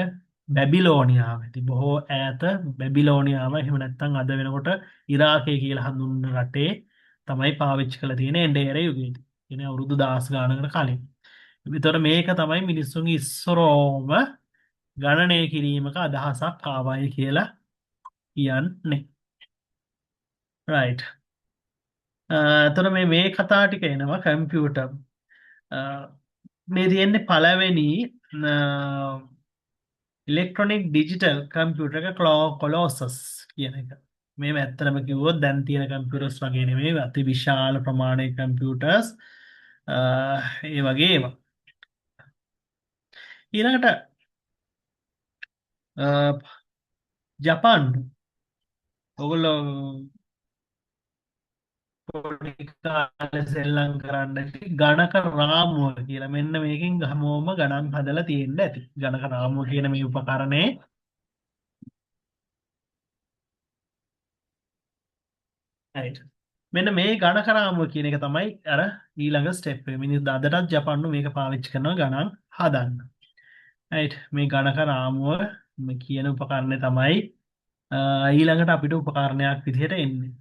බැබිලෝනියාවේදී. බොහෝ ඈත බැබිලෝනියාව එහෙම නැත්නම් අද වෙනකොට ඉරාකය කියලා හඳුන්වන රටේ තමයි පාවිච්චි කරලා තියෙන්නේ එන්ඩේර යුගයේදී. කියන්නේ අවුරුදු 10 ගානකට කලින්. ඒතකොට මේක තමයි මිනිස්සුන්ගේ ඉස්සරෝම ගණනය කිරීමක අදහසක් ආවයි කියලා කියන්නේ. right. එතකොට මේ කතා ටික එනවා කම්පියුටර්. මේ තියෙන්නේ පළවෙනි ඉලෙක්ට්‍රොනික් ඩිජිටල් කම්පියුටර් එක කොලෝසස් කියන එක. මේ ඇත්තටම කිව්වොත් දැන් තියෙන කම්පියුටර්ස් වගේ නෙමෙයි අති විශාල ප්‍රමාණයක කම්පියුටර්ස් ඒ වගේ ඒවා. ඊළඟට ජපාන් ඔගොල්ලෝ පොඩි කාලේ සෙල්ලම් කරන්න ඇති ගණක රාමුව කියලා. මෙන්න මේකෙන් හැමෝම ගණන් හදලා තියෙන්න ඇති. ගණක රාමුව කියන මේ උපකරණේ right. මෙන්න මේ ගණක රාමුව කියන එක තමයි අර ඊළඟ ස්ටෙප් එක. මිනිස්සු අදටත් ජපාන්ු මේක පාවිච්චි කරනවා ගණන් හදන්න. right. මේ ගණක රාමුව මේ කියන උපකරණය තමයි ඊළඟට අපිට උපකරණයක් විදිහට එන්නේ.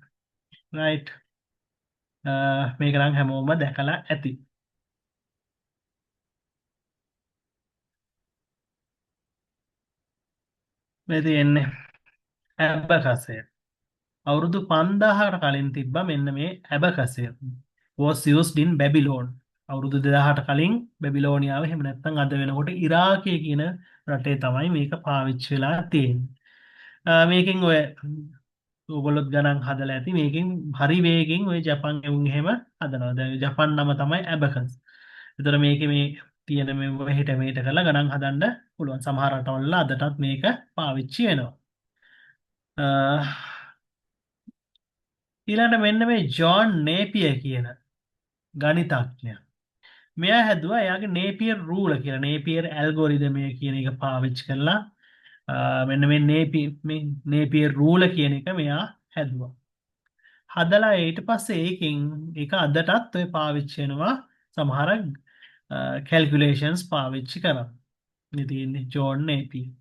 right. මේක නම් හැමෝම දැකලා ඇති. මේ තියෙන්නේ ඇබකසය. අවුරුදු 5000කට කලින් තිබ්බා මෙන්න මේ ඇබකසය. was used in Babylon. අවුරුදු 2000ට කලින් බැබිලෝනියාව එහෙම නැත්නම් අද වෙනකොට ඉරාකය කියන රටේ තමයි මේක පාවිච්චි වෙලා තියෙන්නේ. මේකෙන් ඔය ඔයගොල්ලොත් ගණන් හදලා ඇති. මේකෙන් හරි වේගෙන් ඔය ජපන් එවුන් එහෙම හදනවා. දැන් ජපන් නම තමයි ඇබකස්. ඒතර මේකේ මේ තියෙන මේ හෙට මේට කරලා ගණන් හදන්න පුළුවන්. සමහර රටවල අදටත් මේක පාවිච්චි වෙනවා. ඊළඟට මෙන්න මේ ජෝන් නේපියර් කියන ගණිතඥයා. මෙයා හැදුවා එයාගේ නේපියර් රූල කියලා. නේපියර් ඇල්ගොරිතම් කියන එක පාවිච්චි කරලා මෙන්න මේ නේපියර් රූල කියන එක මෙයා හැදුවා. හදලා ඊට පස්සේ ඒකෙන් ඒක අදටත් ඔය පාවිච්චි වෙනවා සමහර කැල්කියුලේෂන්ස් පාවිච්චි කරා. මේ තියෙන්නේ ජෝන් නේපියර්.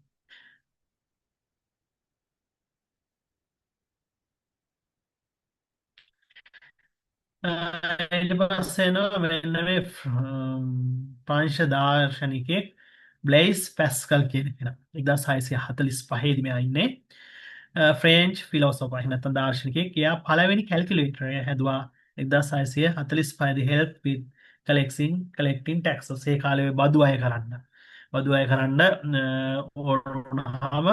ඊට පස්සේ එනවා මෙන්න මේ ප්‍රංශ දාර්ශනිකයෙක් බ්ලේස් පැස්කල් කියන කෙනා. 1645 දී මෙයා ඉන්නේ. ෆ්‍රෙන්ච් ෆිලොසොෆර් නැත්නම් දාර්ශනිකයෙක්. එයා පළවෙනි කැල්කියුලේටර් එක හැදුවා 1645 දී help with collecting taxes. ඒ කාලේ බදු අය කරන්න ඕනහම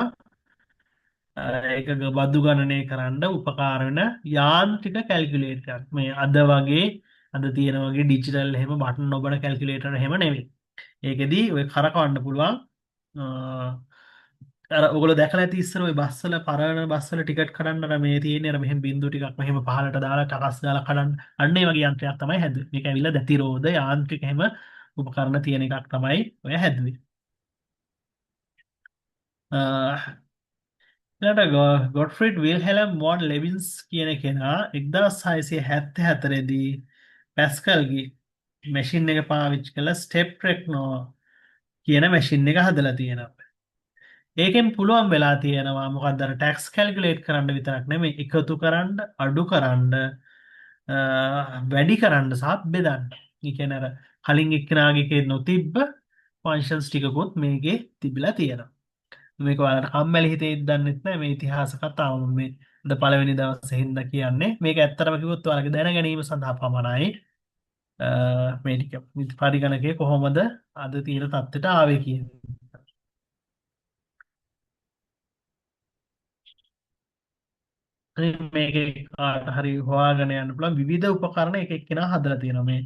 ඒක බදු ගණනය කරන්න උපකාර වෙන යාන්ත්‍රික කැල්කියුලේටර් එකක්. මේ අද වගේ අද තියෙන වගේ ඩිජිටල් එහෙම බටන් නොබන කැල්කියුලේටර් එහෙම නෙවෙයි. ඒකෙදී ඔය කරකවන්න පුළුවන් අර ඔයගොල්ලෝ දැකලා ඇති ඉස්සර ඔය බස්වල පරණ බස්වල ටිකට් කඩන්න අර මේ තියෙන්නේ අර මෙහෙම බින්දු ටිකක් මෙහෙම පහලට දාලා ටකස් දාලා කඩන්න. අන්න ඒ වගේ යන්ත්‍රයක් තමයි හැදුවේ. මේක ඇවිල්ලා දැතිරෝධ යාන්ත්‍රික එහෙම උපකරණ තියෙන එකක් තමයි ඔය හැදුවේ. ගොට්ෆ්‍රීඩ් විල්හෙලම් වොන් ලෙවින්ස් කියන කෙනා 1674 දී පැස්කල්ගේ මැෂින් එක පාවිච්චි කරලා ස්ටෙප් රෙක්නෝ කියන මැෂින් එක හදලා තියෙනවා. ඒකෙන් පුළුවන් වෙලා තියෙනවා මොකක්ද අර ටැක්ස් කැල්කියුලේට් කරන්න විතරක් නෙමෙයි එකතු කරන්න අඩු කරන්න වැඩි කරන්න සහ බෙදන්න. ඒ කියන්නේ අර කලින් එක්කෙනාගේ එකේ නොතිබ්බ ෆන්ක්ෂන්ස් ටිකකුත් මේකේ තිබිලා තියෙනවා. මේක ඔයාලට කම්මැලි හිතේ දන්නෙත් නැහැ මේ ඉතිහාස කතාව මේ අද පළවෙනි දවසේ හින්දා කියන්නේ. මේක ඇත්තටම කිව්වොත් ඔයාලගේ දැන ගැනීම සඳහා පමණයි. මේ ටික පරිගණකයේ කොහොමද අද තියෙන තත්ත්වයට ආවේ කියන්නේ. මේකේ කාට හරි හොයාගෙන යන්න පුළුවන් විවිධ උපකරණ එක එක්කෙනා හදලා තියෙනවා. මේ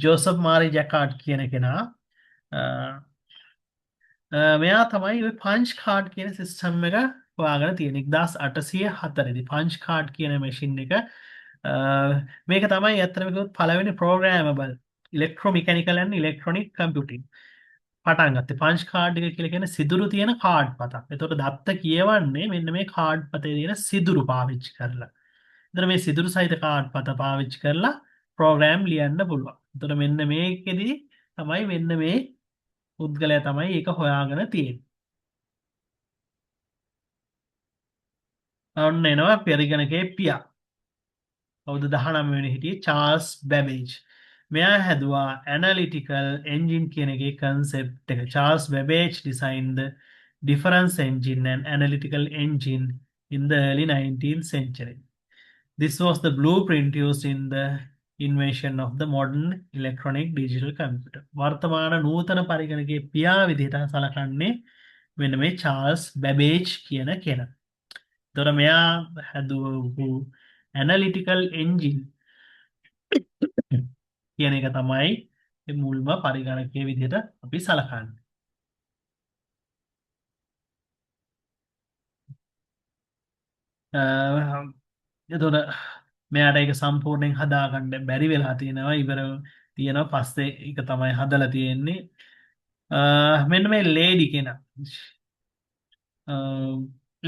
ජෝසප් මාරි ජැකාඩ් කියන කෙනා මෙයා තමයි ඔය පංච් කාඩ් කියන සිස්ටම් එක හොයාගෙන තියෙන 1804 දී පංච් කාඩ් කියන මැෂින් එක මේක තමයි ඇත්තටම කිව්වොත් පළවෙනි ප්‍රෝග්‍රෑමබල් ඉලෙක්ට්‍රොමෙකැනිකල් ඇන්ඩ් ඉලෙක්ට්‍රොනික කම්පියුටිං පටන් ගත්තේ. පංච් කාඩ් එක කියලා කියන්නේ සිදුරු තියෙන කාඩ් පතක්. එතකොට දත්ත කියවන්නේ මෙන්න මේ කාඩ් පතේ තියෙන සිදුරු පාවිච්චි කරලා. එතන මේ සිදුරු සහිත කාඩ් පත පාවිච්චි කරලා ප්‍රෝග්‍රෑම් ලියන්න පුළුවන්. එතකොට මෙන්න මේකෙදි තමයි මෙන්න මේ පුද්ගලයා තමයි ඒක හොයාගෙන තියෙන්නේ. ඔන්න එනවා පරිගණකයේ පියා. අවුරුදු 19 වෙනි හිටියේ චාල්ස් බැබේජ්. මෙයා හැදුවා ඇනලිටිකල් එන්ජින් කියන එකේ concept එක. Charles Babbage designed the difference engine and analytical engine in the early 19th century. This was the blueprint used in the invention of the modern electronic digital computer. වර්තමාන නූතන පරිගණකයේ පියා විදිහට සලකන්නේ මෙන්න මේ චාල්ස් බැබේජ් කියන කෙනා. තොර මෙයා හැදුවපු ඇනලිටිකල් එන්ජින් කියන එක තමයි මුල්ම පරිගණකය විදිහට අපි සලකන්නේ. එතොට මෙයාට එක සම්පූර්ණයෙන් හදාගණ්ඩ බැරි වෙලා තියෙනවා ඉවර තියෙනවා පස්සේ එක තමයි හදල තියෙන්නේ. මෙන්න මේ ලේඩි කෙන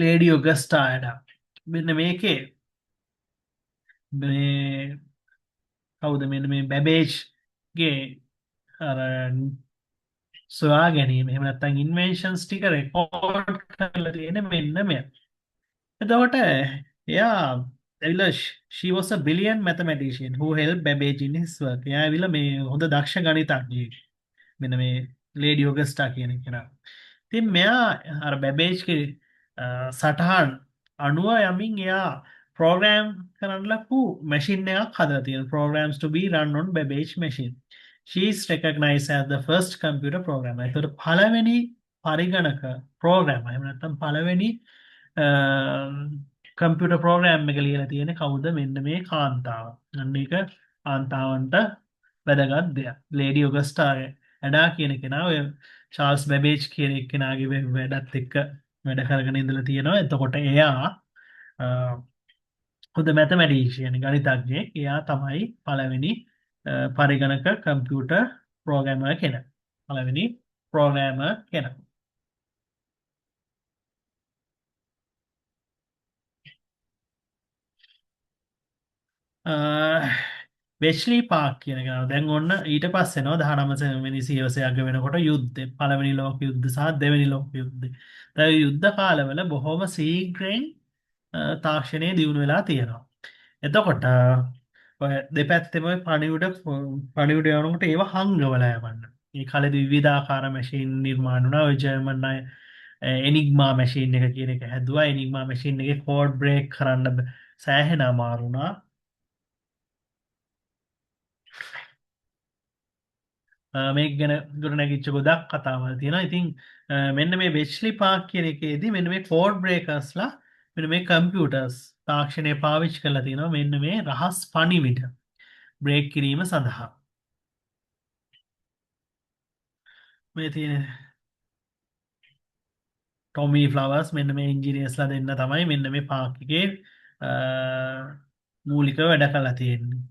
ලේඩියෝ ගස්ටායට මෙන්න මේකේ කවුද මෙන්න මේ බැබේජ්ගේ සොයා ගැනීම එමනත්තන් ඉන්වේශන්ස් ටික රෙකෝඩ් කරලා තියෙන මෙන්න මෙය. එතකොට එයා ඇවිල she was a brilliant mathematician who helped Babbage in his work. එයා ඇවිල්ලා මේ හොඳ දක්ෂ ගණිතඥයෙක්. මෙන්න මේ ලේඩි ඔගස්ටා කියන කෙනා. ඉතින් මෙයා අර බැබේජ්ගේ සටහන් අනුව යමින් එයා ප්‍රෝග්‍රෑම් කරන්න ලපු මැෂින් එකක් හදලා තියෙනවා. programs to be run on Babbage machine. She is recognized as the first computer programmer. ඒතකොට පළවෙනි පරිගණක ප්‍රෝග්‍රෑමර්. එහෙම නැත්නම් පළවෙනි කම්පියුටර් ප්‍රෝග්‍රෑම් එක ලියලා තියෙන කවුද? මෙන්න මේ කාන්තාව. අන්න ඒක කාන්තාවන්ට වැදගත් දෙයක්. ලේඩි ඔගස්ටාගේ ඇඩා කියන කෙනා ඔය චාල්ස් බැබේජ් කියන එක්කෙනාගේ වැඩත් එක්ක වැඩ කරගෙන ඉඳලා තියෙනවා. එතකොට එයා හොඳ මැතමැටිෂියන් ගණිතඥයෙක්. එයා තමයි පළවෙනි පරිගණක කම්පියුටර් ප්‍රෝග්‍රෑමර් කෙනා. පළවෙනි ප්‍රෝග්‍රෑමර් කෙනා. වෙච්ලි පාක් කියන කෙනා. දැන් ඔන්න ඊට පස්සේ එනවා 19 වෙනි සියවසයක වෙනකොට යුද්ධය. පළවෙනි ලෝක යුද්ධ සහ දෙවෙනි ලෝක යුද්ධය. දැන් යුද්ධ කාලවල බොහොම ශීඝ්‍රයෙන් තාක්ෂණය දියුණු වෙලා තියෙනවා. එතකොට ඔය දෙපැත්තෙම පණිවිඩ යනකොට ඒවා හංගවලා යවන්න. ඒ කාලේ විවිධාකාර මැෂින් නිර්මාණ වුණා. ඔය ජර්මන් අය එනිග්මා මැෂින් එක කියන එක හැදුවා. එනිග්මා මැෂින් එකේ කෝඩ් බ්‍රේක් කරන්න සෑහෙන අමාරු වුණා. මේක ගැන දුරනැගිච්ච ගොඩක් කතාවල් තියෙනවා. ඉතින් මෙන්න මේ වෙච්ලි පාක් කියන එකේදී මෙන්න මේ කෝඩ් බ්‍රේකර්ස්ලා මෙන්න මේ කම්පියුටර්ස් තාක්ෂණය පාවිච්චි කරලා තියෙනවා මෙන්න මේ රහස් පණිවිඩ බ්‍රේක් කිරීම සඳහා. මේ තියෙන ටොමි ෆ්ලවර්ස් මෙන්න මේ ඉන්ජිනියර්ස්ලා දෙන්න තමයි මෙන්න මේ පාක් එකේ මූලිකව වැඩ කරලා තියෙන්නේ.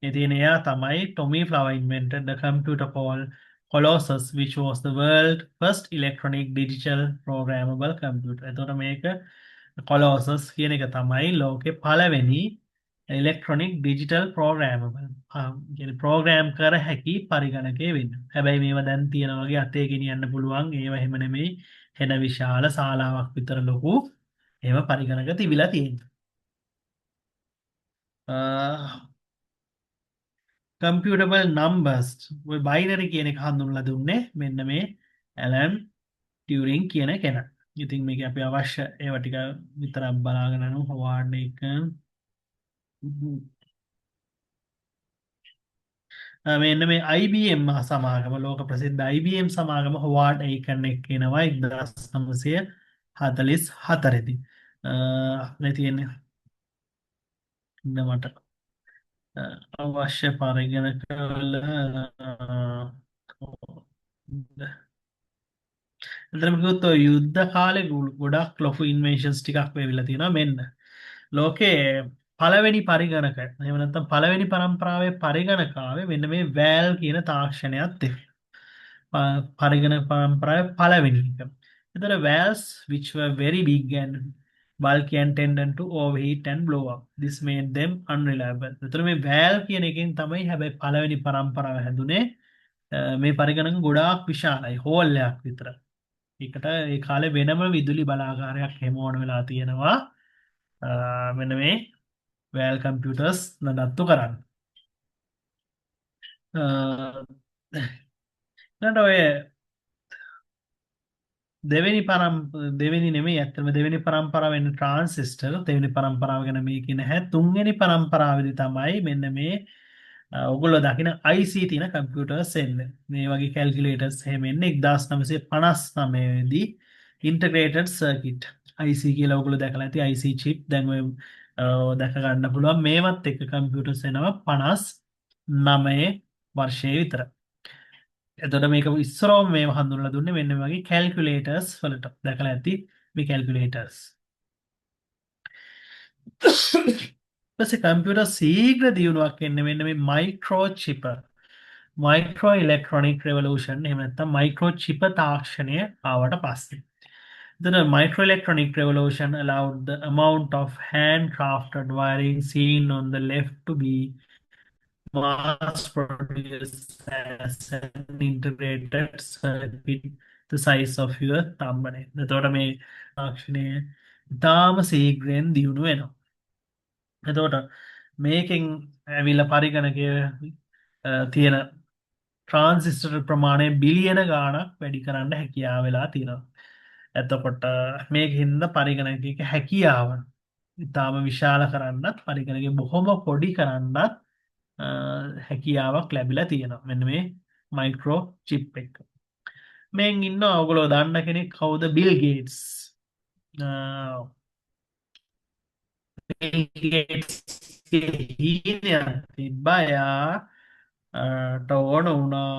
ඉතින් එයා තමයි Tommy Flower invented the computer called Colossus, which was the world's first electronic digital programmable computer. එතකොට මේක Colossus කියන එක තමයි ලෝකේ පළවෙනි electronic digital programmable. කියන්නේ ප්‍රෝග්‍රෑම් කර හැකි පරිගණකය වෙන්න. හැබැයි මේවා දැන් තියෙන වගේ අතේ ගෙනියන්න පුළුවන් ඒවා එහෙම නෙමෙයි. හෙන විශාල ශාලාවක් විතර ලොකු ඒව පරිගණක තිබිලා තියෙනවා. කම්පියුටබල් නම්බර්ස් බයිනරි කියන එක හඳුන්වලා දුන්නේ මෙන්න මේ ඇලන් ටියුරින් කියන කෙනා. ඉතින් මේක අපි අවශ්‍ය ඒවා ටික විතරක් බලාගෙන යමු. හොවාර්ඩ් එක මෙන්න මේ IBM සමාගම ලෝක ප්‍රසිද්ධ IBM සමාගම හොවාර්ඩ් ඒකන් එක කියනවා 1944 දී. මේ තියෙන්නේ මට අවශ්‍ය පරිගණකවල එතරම්කුත් යුද්ධ කාලේ ගොඩක් ලොකු ඉන්වේෂන්ස් ටිකක් වෙවිලා තියෙනවා. මෙන්න ලෝකේ පළවෙනි පරිගණක එහෙම නැත්නම් පළවෙනි පරම්පරාවේ පරිගණකාවේ මෙන්න මේ වැල් කියන තාක්ෂණයත් තිබෙනවා. පරිගණක පරම්පරාවේ පළවෙනි එක. එතන වැල්ස් which were very big and bulky and tended to overheat and blow up. This made them unreliable. එතන මේ වැල් කියන එකෙන් තමයි හැබැයි පළවෙනි පරම්පරාව හැදුනේ. මේ පරිගණක ගොඩාක් විශාලයි. හෝල් එකක් විතර. ඒකට ඒ කාලේ වෙනම විදුලි බලාගාරයක් හැම ඕන වෙලා තියෙනවා. මෙන්න මේ වැල් කම්පියුටර්ස් නඩත්තු කරන්න. ඊට ඔය දෙවෙනි නෙමෙයි ඇත්තම දෙවෙනි පරම්පරාව වෙන ට්‍රාන්සිස්ටර් දෙවෙනි පරම්පරාව ගැන මේ කියන හැ. තුන්වෙනි පරම්පරාවේදී තමයි මෙන්න මේ ඔගොල්ලෝ දකින IC තියෙන කම්පියුටර්ස් එන්නේ. මේ වගේ කැල්කියුලේටර්ස් එහෙම එන්නේ 1959 දී ඉන්ටග්‍රේටඩ් සර්කිට් IC කියලා ඔයගොල්ලෝ දැකලා ඇති IC chip දැන් ඔය දැක ගන්න පුළුවන් මේවත් එක්ක කම්පියුටර්ස් එනවා 59 වර්ෂයේ විතර. එතකොට මේක ඉස්සරවම මේව හඳුන්වලා දුන්නේ මෙන්න මේ වගේ කැල්කියුලේටර්ස් වලට. දැකලා ඇති මේ කැල්කියුලේටර්ස්. ඊපස්සේ කම්පියුටර් ශීඝ්‍ර දියුණුවක් එන්නේ මෙන්න මේ මයික්‍රෝචිප් මයික්‍රෝ ඉලෙක්ට්‍රොනික රෙවලූෂන් එහෙම නැත්නම් මයික්‍රෝචිප් තාක්ෂණය ආවට පස්සේ. The microelectronic revolution allowed the amount of handcrafted wiring seen on the left to be mass produced as an integrated circuit the size of your thumb. එතකොට මේ තාක්ෂණය ඉතාම සීඝ්‍රයෙන් දියුණු වෙනවා. එතකොට මේකෙන් ඇවිල්ලා පරිගණකය තියෙන ට්‍රාන්සිස්ටර් ප්‍රමාණය බිලියන ගාණක් වැඩි කරන්න හැකියාව වෙලා තියෙනවා. එතකොට මේකින්ද පරිගණකයක හැකියාව ඉතාම විශාල කරන්නත් පරිගණකය බොහොම පොඩි කරන්නත් හැකියාවක් ලැබිලා තියෙනවා. මෙන්න මේ මයික්‍රෝ චිප් එක. මෙන් ඉන්න ඔයගොල්ලෝ දන්න කෙනෙක් කවුද? Bill gates. බිල් ගේට්ස් තිබ්බා ට ඕන වුණා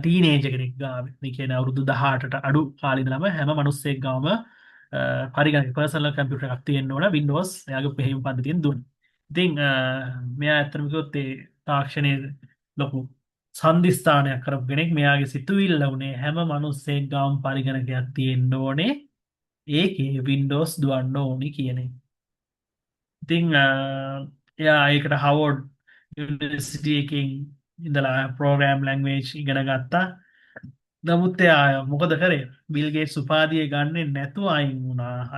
ටීනේජ කෙනෙක් ගාව කියන අවුරුදු 18ට අඩු කාලිදලම හැම මනුස්සෙක් ගාම පරිගණක පර්සනල් කම්පියුටර් එකක් තියෙන්න ඕන වින්ඩෝස් එයාගේ පෙහීම පද්ධතියෙන් දුන්න. ඉතින් මෙයා ඇත්තටම කිව්වොත් ඒ තාක්ෂණයේ ලොකු සන්ධිස්ථානයක් කරපු කෙනෙක්. මෙයාගේ සිතුවිල්ල උනේ හැම මනුස්සෙක් ගාම පරිගණකයක් තියෙන්න ඕනේ ඒකේ වින්ඩෝස් දුවන්න ඕනි කියන එක. ඉතින් එයා ඒකට හවෝඩ් යුනිවර්සිටි එකකින් ඉඳලා ප්‍රෝග්‍රෑම් ලැන්ග්වේජ් ඉගෙන ගත්තා. නමුත් එයා මොකද කරේ? බිල් ගේට්ස් උපාධිය ගන්නේ නැතුව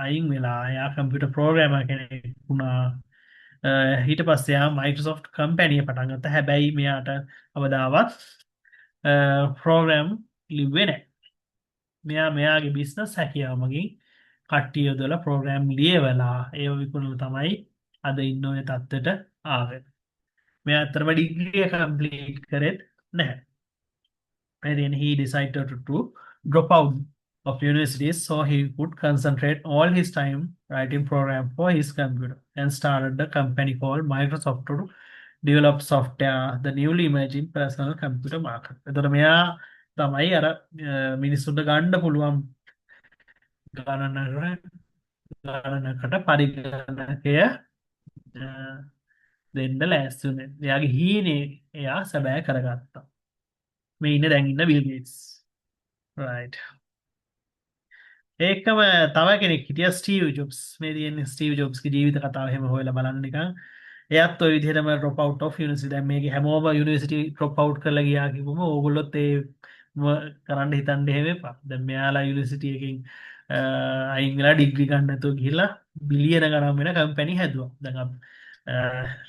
අයින් වෙලා එයා කම්පියුටර් ප්‍රෝග්‍රෑමර් කෙනෙක් වුණා. ඊට පස්සේ එයා මයික්‍රොසොෆ්ට් කම්පැනිය පටන් ගත්තා. හැබැයි මෙයාට අවදාවත් ප්‍රෝග්‍රෑම් ලිව්වේ නැහැ. මෙයාගේ බිස්නස් හැකියාව මගින් කට්ටිය යොදලා ප්‍රෝග්‍රෑම් ලියවලා ඒව විකුණලා තමයි අද ඉන්න ඔය තත්ත්වයට ආවේ. මෙයා අතරම ඩිග්‍රිය කම්ප්ලීට් කරෙත් නැහැ. And then he decided to drop out of university so he could concentrate all his time writing program for his computer and started the company called Microsoft to develop software the newly emerging personal computer market. එතකොට මෙයා තමයි අර මිනිස්සුන්ට ගන්න පුළුවන් ගණනකට පරිගණකය දෙන්න ලෑස්ති වුණේ. එයාගේ හීනේ එයා සැබෑ කරගත්තා. මේ ඉන්න දැන් ඉන්න බිල් ගේට්ස්. රයිට්. ඒකම තව කෙනෙක් හිටියා ස්ටීව් ජොබ්ස්. මේ තියෙන්නේ ස්ටීව් ජොබ්ස්ගේ ජීවිත කතාව එහෙම හොයලා බලන්න නිකන්. එයාත් ඔය විදිහටම drop out of university. දැන් මේකේ හැමෝම university drop out කරලා ගියා කිව්වම ඕගොල්ලොත් ඒ කරන්න හිතන්න එහෙම එපා. දැන් මෙයාලා university එකකින් අයින් වෙලා ඩිග්‍රී ගන්න නැතුව ගිහිල්ලා බිලියන ගණන් වෙන කම්පැනි හැදුවා. දැන්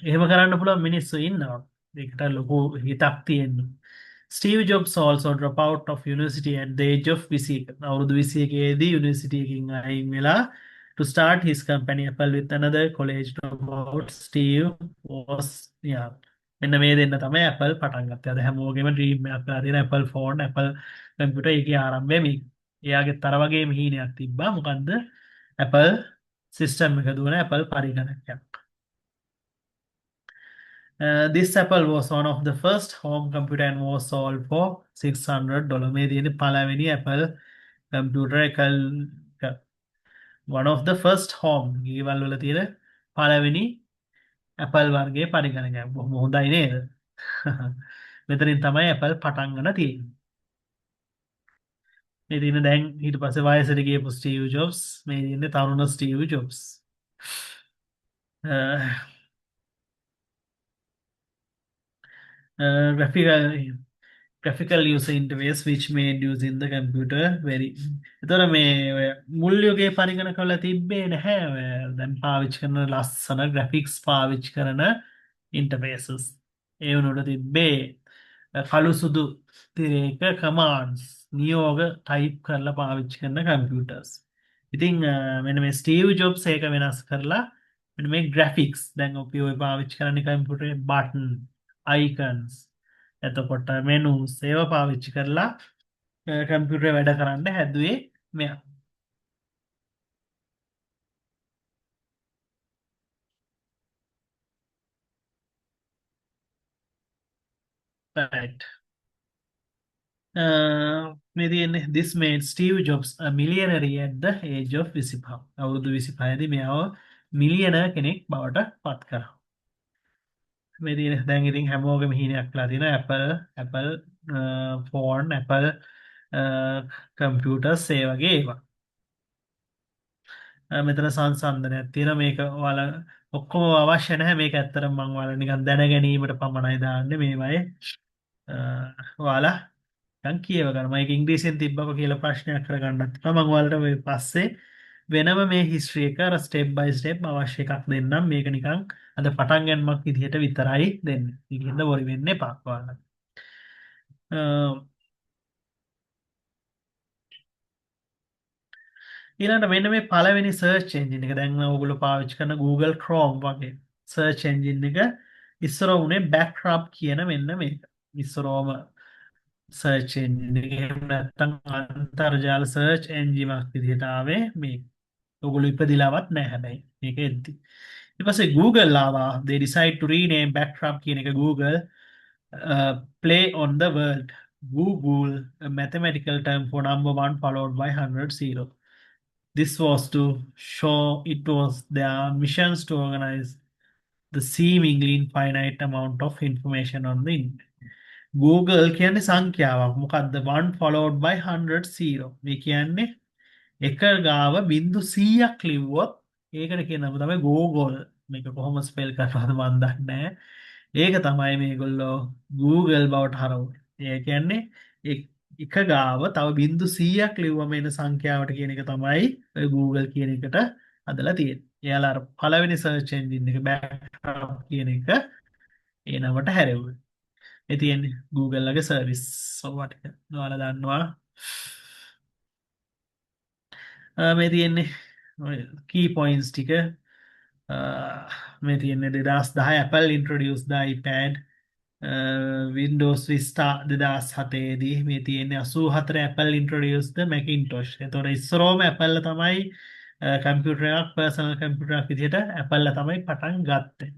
එහෙම කරන්න පුළුවන් මිනිස්සු ඉන්නවා. ඒකට ලොකු හිතක් තියෙනවා. Steve Jobs also dropped out of university at the age of 21. අවුරුදු 21 university එකකින් අයින් වෙලා to start his company Apple with another college dropout. Steve was මෙන්න මේ දෙන්න තමයි Apple පටන් ගත්තේ. අද හැමෝගෙම ඩ්‍රීම් එකක් තියෙන Apple phone, Apple computer එකේ ආරම්භය මේ. එයාගෙත් අර වගේම හීනයක් තිබ්බා. මොකද්ද? Apple system එක දුවන Apple පරිගණකයක්. This Apple was one of the first home computer and was sold for $600. මේ තියෙන පළවෙනි Apple computer එක one of the first home ගෙවල් වල තියෙන පළවෙනි Apple වර්ගයේ පරිගණකයක්. බොහොම හොඳයි නේද? මෙතනින් තමයි Apple පටන් ගන්න තියෙන්නේ. මේ තියෙන දැන් ඊට පස්සේ වයසට ගියපු ස්ටීව් ජොබ්ස්. මේ තියෙන්නේ තරුණ Steve Jobs. graphical user interface which made using the computer very. එතකොට මේ මුල් යුගයේ පරිගණකවල තිබ්බේ නැහැ. දැන් පාවිච්චි කරන ලස්සන graphics පාවිච්චි කරන interfaces. ඒ වුණොත් තිබ්බේ කළු සුදු තිරයක commands නියෝග type කරලා පාවිච්චි කරන computers. ඉතින් මෙන්න මේ ස්ටීව් ජොබ්ස් ඒක වෙනස් කරලා මෙන්න මේ graphics දැන් අපි ඔය පාවිච්චි කරන computer button icons එතකොට menus ඒවා පාවිච්චි කරලා කම්පියුටරේ වැඩ කරන්න හැදුවේ මෙයා. right. මේ තියෙන්නේ this made Steve Jobs a millionaire at the age of 25. අවුරුදු 25 දී මෙයාව මිලියනර් කෙනෙක් බවට පත් කරා. මේ තියෙන දැන් ඉතින් හැමෝගෙම හීනයක්ලා තියෙනවා Apple phone Apple computers ඒ වගේ ඒවා. මෙතන සංසන්දනයක් තියෙනවා මේක ඔයාලා ඔක්කොම අවශ්‍ය නැහැ මේක ඇත්තටම මම ඔයාලා නිකන් දැන ගැනීමට පමණයි දාන්නේ මේවයේ ඔයාලා නිකන් කියව ගන්න. මම ඒක ඉංග්‍රීසියෙන් තිබ්බක කියලා ප්‍රශ්නයක් කරගන්නත් මම ඔයාලට මේ පස්සේ වෙනම මේ හිස්ටරි එක අර ස්ටෙප් බයි ස්ටෙප් අවශ්‍ය එකක් දෙන්නම්. මේක නිකන් අද පටන් ගන්නමක් විදිහට විතරයි දෙන්නේ. ඉතින් බොරි වෙන්න එපා ඔයාලා. ඊළඟට මෙන්න මේ පළවෙනි සර්ච් එන්ජින් එක දැන් ඔයගොල්ලෝ පාවිච්චි කරන Google Chrome වගේ සර්ච් එන්ජින් එක ඉස්සර උනේ බෑක්රබ් කියන මෙන්න මේක. ඉස්සරෝම සර්ච් එන්ජින් එක එහෙම නැත්නම් අන්තර්ජාල සර්ච් එන්ජින් එකක් විදිහට ආවේ මේ. ඔයගොල්ලෝ ඉපදිලාවත් නැහැ හැබැයි මේක එද්දි. ඊට පස්සේ Google ආවා they decide to rename backrub කියන එක Google play on the word Google a mathematical term for number 1 followed by 100 zero. This was to show it was their missions to organize the seemingly infinite amount of information on the internet. Google කියන්නේ සංඛ්‍යාවක්. මොකද්ද 1 followed by 100 zero. මේ කියන්නේ එක ගාව බිංදු 100ක් ලිව්වොත් ඒකට කියන නම තමයි Google. මේක කොහොම ස්පෙල් කරනවද මන් දන්නේ නැහැ. ඒක තමයි මේගොල්ලෝ Google බවට හරවන්නේ. ඒ කියන්නේ එක ගාව තව බිංදු 100ක් ලිව්වම එන සංඛ්‍යාවට කියන එක තමයි ඔය Google කියන එකට අදලා තියෙන්නේ. එයාලා අර පළවෙනි සර්ච් එන්ජින් එක බෑක්අප් කියන එක ඒ නමට හැරෙව්වා. ඒ තියෙන්නේ Google ලගේ සර්විස් ඔවා ටික. ඔයාලා දන්නවා. මේ තියෙන්නේ key points ටික. මේ තියෙන්නේ 2010 Apple introduced the iPad Windows Vista 2007 දී මේ තියෙන්නේ 84 Apple introduced the Macintosh. එතකොට ඉස්සරෝම Apple තමයි කම්පියුටර් එකක් personal computer එකක් විදිහට Apple තමයි පටන් ගත්තේ.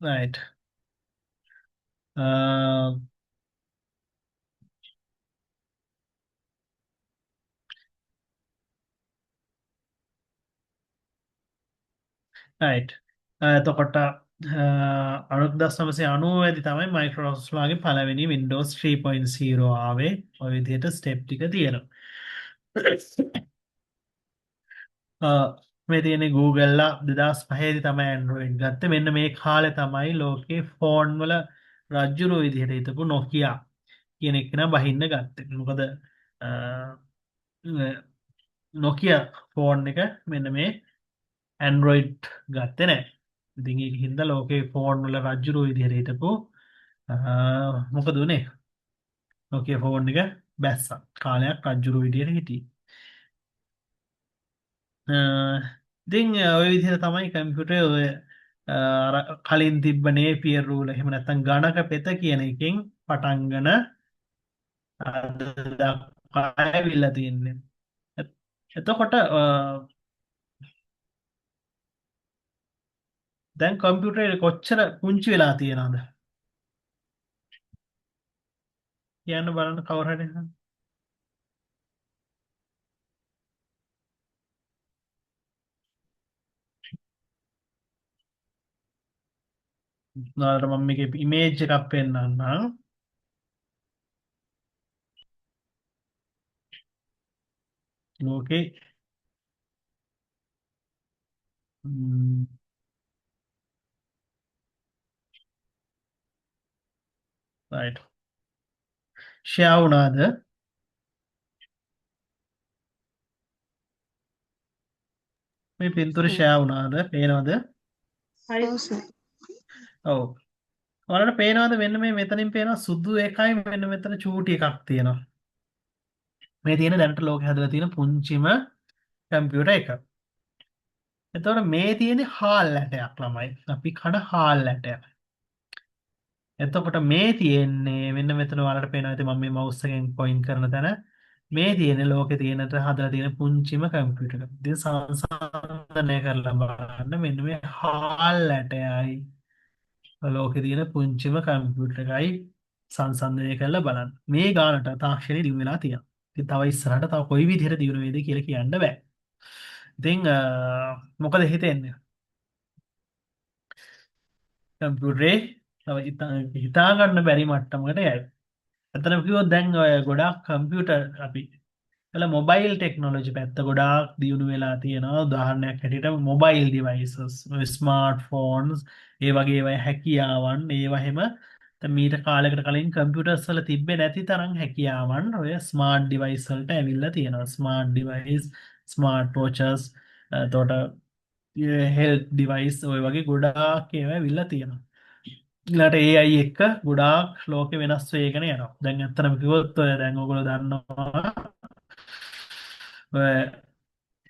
right. right. එතකොට 1990 තමයි Microsoft ලාගේ පළවෙනි Windows 3.0 ආවේ. ඔය විදිහට ස්ටෙප් ටික තියෙනවා. මේ තියෙන්නේ Google ලා 2005 දී තමයි Android ගත්තේ. මෙන්න මේ කාලේ තමයි ලෝකේ ෆෝන් වල රජ්ජුරුව විදිහට හිටපු Nokia කියන එක නා බහින්න ගත්තේ. මොකද Nokia ෆෝන් එක මෙන්න මේ Android ගත්තේ නැහැ. ඉතින් ඒක හින්දා ලෝකේ ෆෝන් වල රජ්ජුරුව විදිහට හිටපු මොකද උනේ? Nokia ෆෝන් එක බැස්සා. කාලයක් රජ්ජුරුව විදිහට හිටියේ. ඉතින් ඔය විදිහට තමයි කම්පියුටරේ ඔය කලින් තිබ්බ නේපියර් රූල් එහෙම නැත්නම් ගණක පෙත කියන එකෙන් පටන්ගෙන අද දක්වා ඇවිල්ලා තියෙන්නේ. එතකොට දැන් කම්පියුටරේ කොච්චර පුංචි වෙලා තියෙනවද? කියන්න බලන්න කවුරු හරි. ඔයාලට මම මේකේ ඉමේජ් එකක් පෙන්නන්නම්. ලෝකේ right. ෂෙයා වුණාද? මේ පින්තූර ෂෙයා වුණාද? පේනවද? හරි. ඔව් සර්. ඔව්. ඔයාලට පේනවද මෙන්න මේ මෙතනින් පේනවා සුදු එකයි මෙන්න මෙතන චූටි එකක් තියෙනවා. මේ තියෙන දැනට ලෝකෙ හදලා තියෙන පුංචිම කම්පියුටර් එක. එතකොට මේ තියෙන්නේ හාල් ඇටයක් ළමයි. අපි කන හාල් ඇටයක්. එතකොට මේ තියෙන්නේ මෙන්න මෙතන ඔයාලට පේනවා ඇති මම මේ මවුස් එකෙන් පොයින්ට් කරන තැන මේ තියෙන ලෝකේ තියෙනට හදලා තියෙන පුංචිම කම්පියුටර් එක. ඉතින් සංසන්දනය කරලා බලන්න මෙන්න මේ හාල් ඇටයයි ලෝකේ තියෙන පුංචිම කම්පියුටර් එකයි සංසන්දනය කරලා බලන්න. මේ ගානට තාක්ෂණය දියුණු වෙලා තියෙනවා. ඉතින් තව ඉස්සරහට තව කොයි විදිහට දියුණු වේද කියලා කියන්න බෑ. ඉතින් මොකද හිතෙන්නේ? කම්පියුටරේ තව හිතා ගන්න බැරි මට්ටමකට යයි. ඇත්තටම කිව්වොත් දැන් ඔය ගොඩාක් කම්පියුටර් අපි එල මොබයිල් ටෙක්නොලොජි පැත්ත ගොඩාක් දියුණු වෙලා තියෙනවා. උදාහරණයක් හැටියට මොබයිල් ඩිවයිසස්, ස්මාර්ට් ෆෝන්ස්, ඒ වගේ ඒවා හැකියාවන් ඒවා හැම මීට කාලෙකට කලින් කම්පියුටර්ස් වල තිබ්බේ නැති තරම් හැකියාවන් ඔය ස්මාර්ට් ඩිවයිස් වලට ඇවිල්ලා තියෙනවා. ස්මාර්ට් ඩිවයිස්, ස්මාර්ට් වොචස්, එතකොට හෙල්ත් ඩිවයිස් ඔය වගේ ගොඩාක් ඒවා ඇවිල්ලා තියෙනවා. ඊළඟට AI එක්ක ගොඩාක් ලෝකෙ වෙනස් වෙගෙන යනවා. දැන් ඇත්තටම කිව්වොත් ඔය දැන් ඔයගොල්ලෝ දන්නවා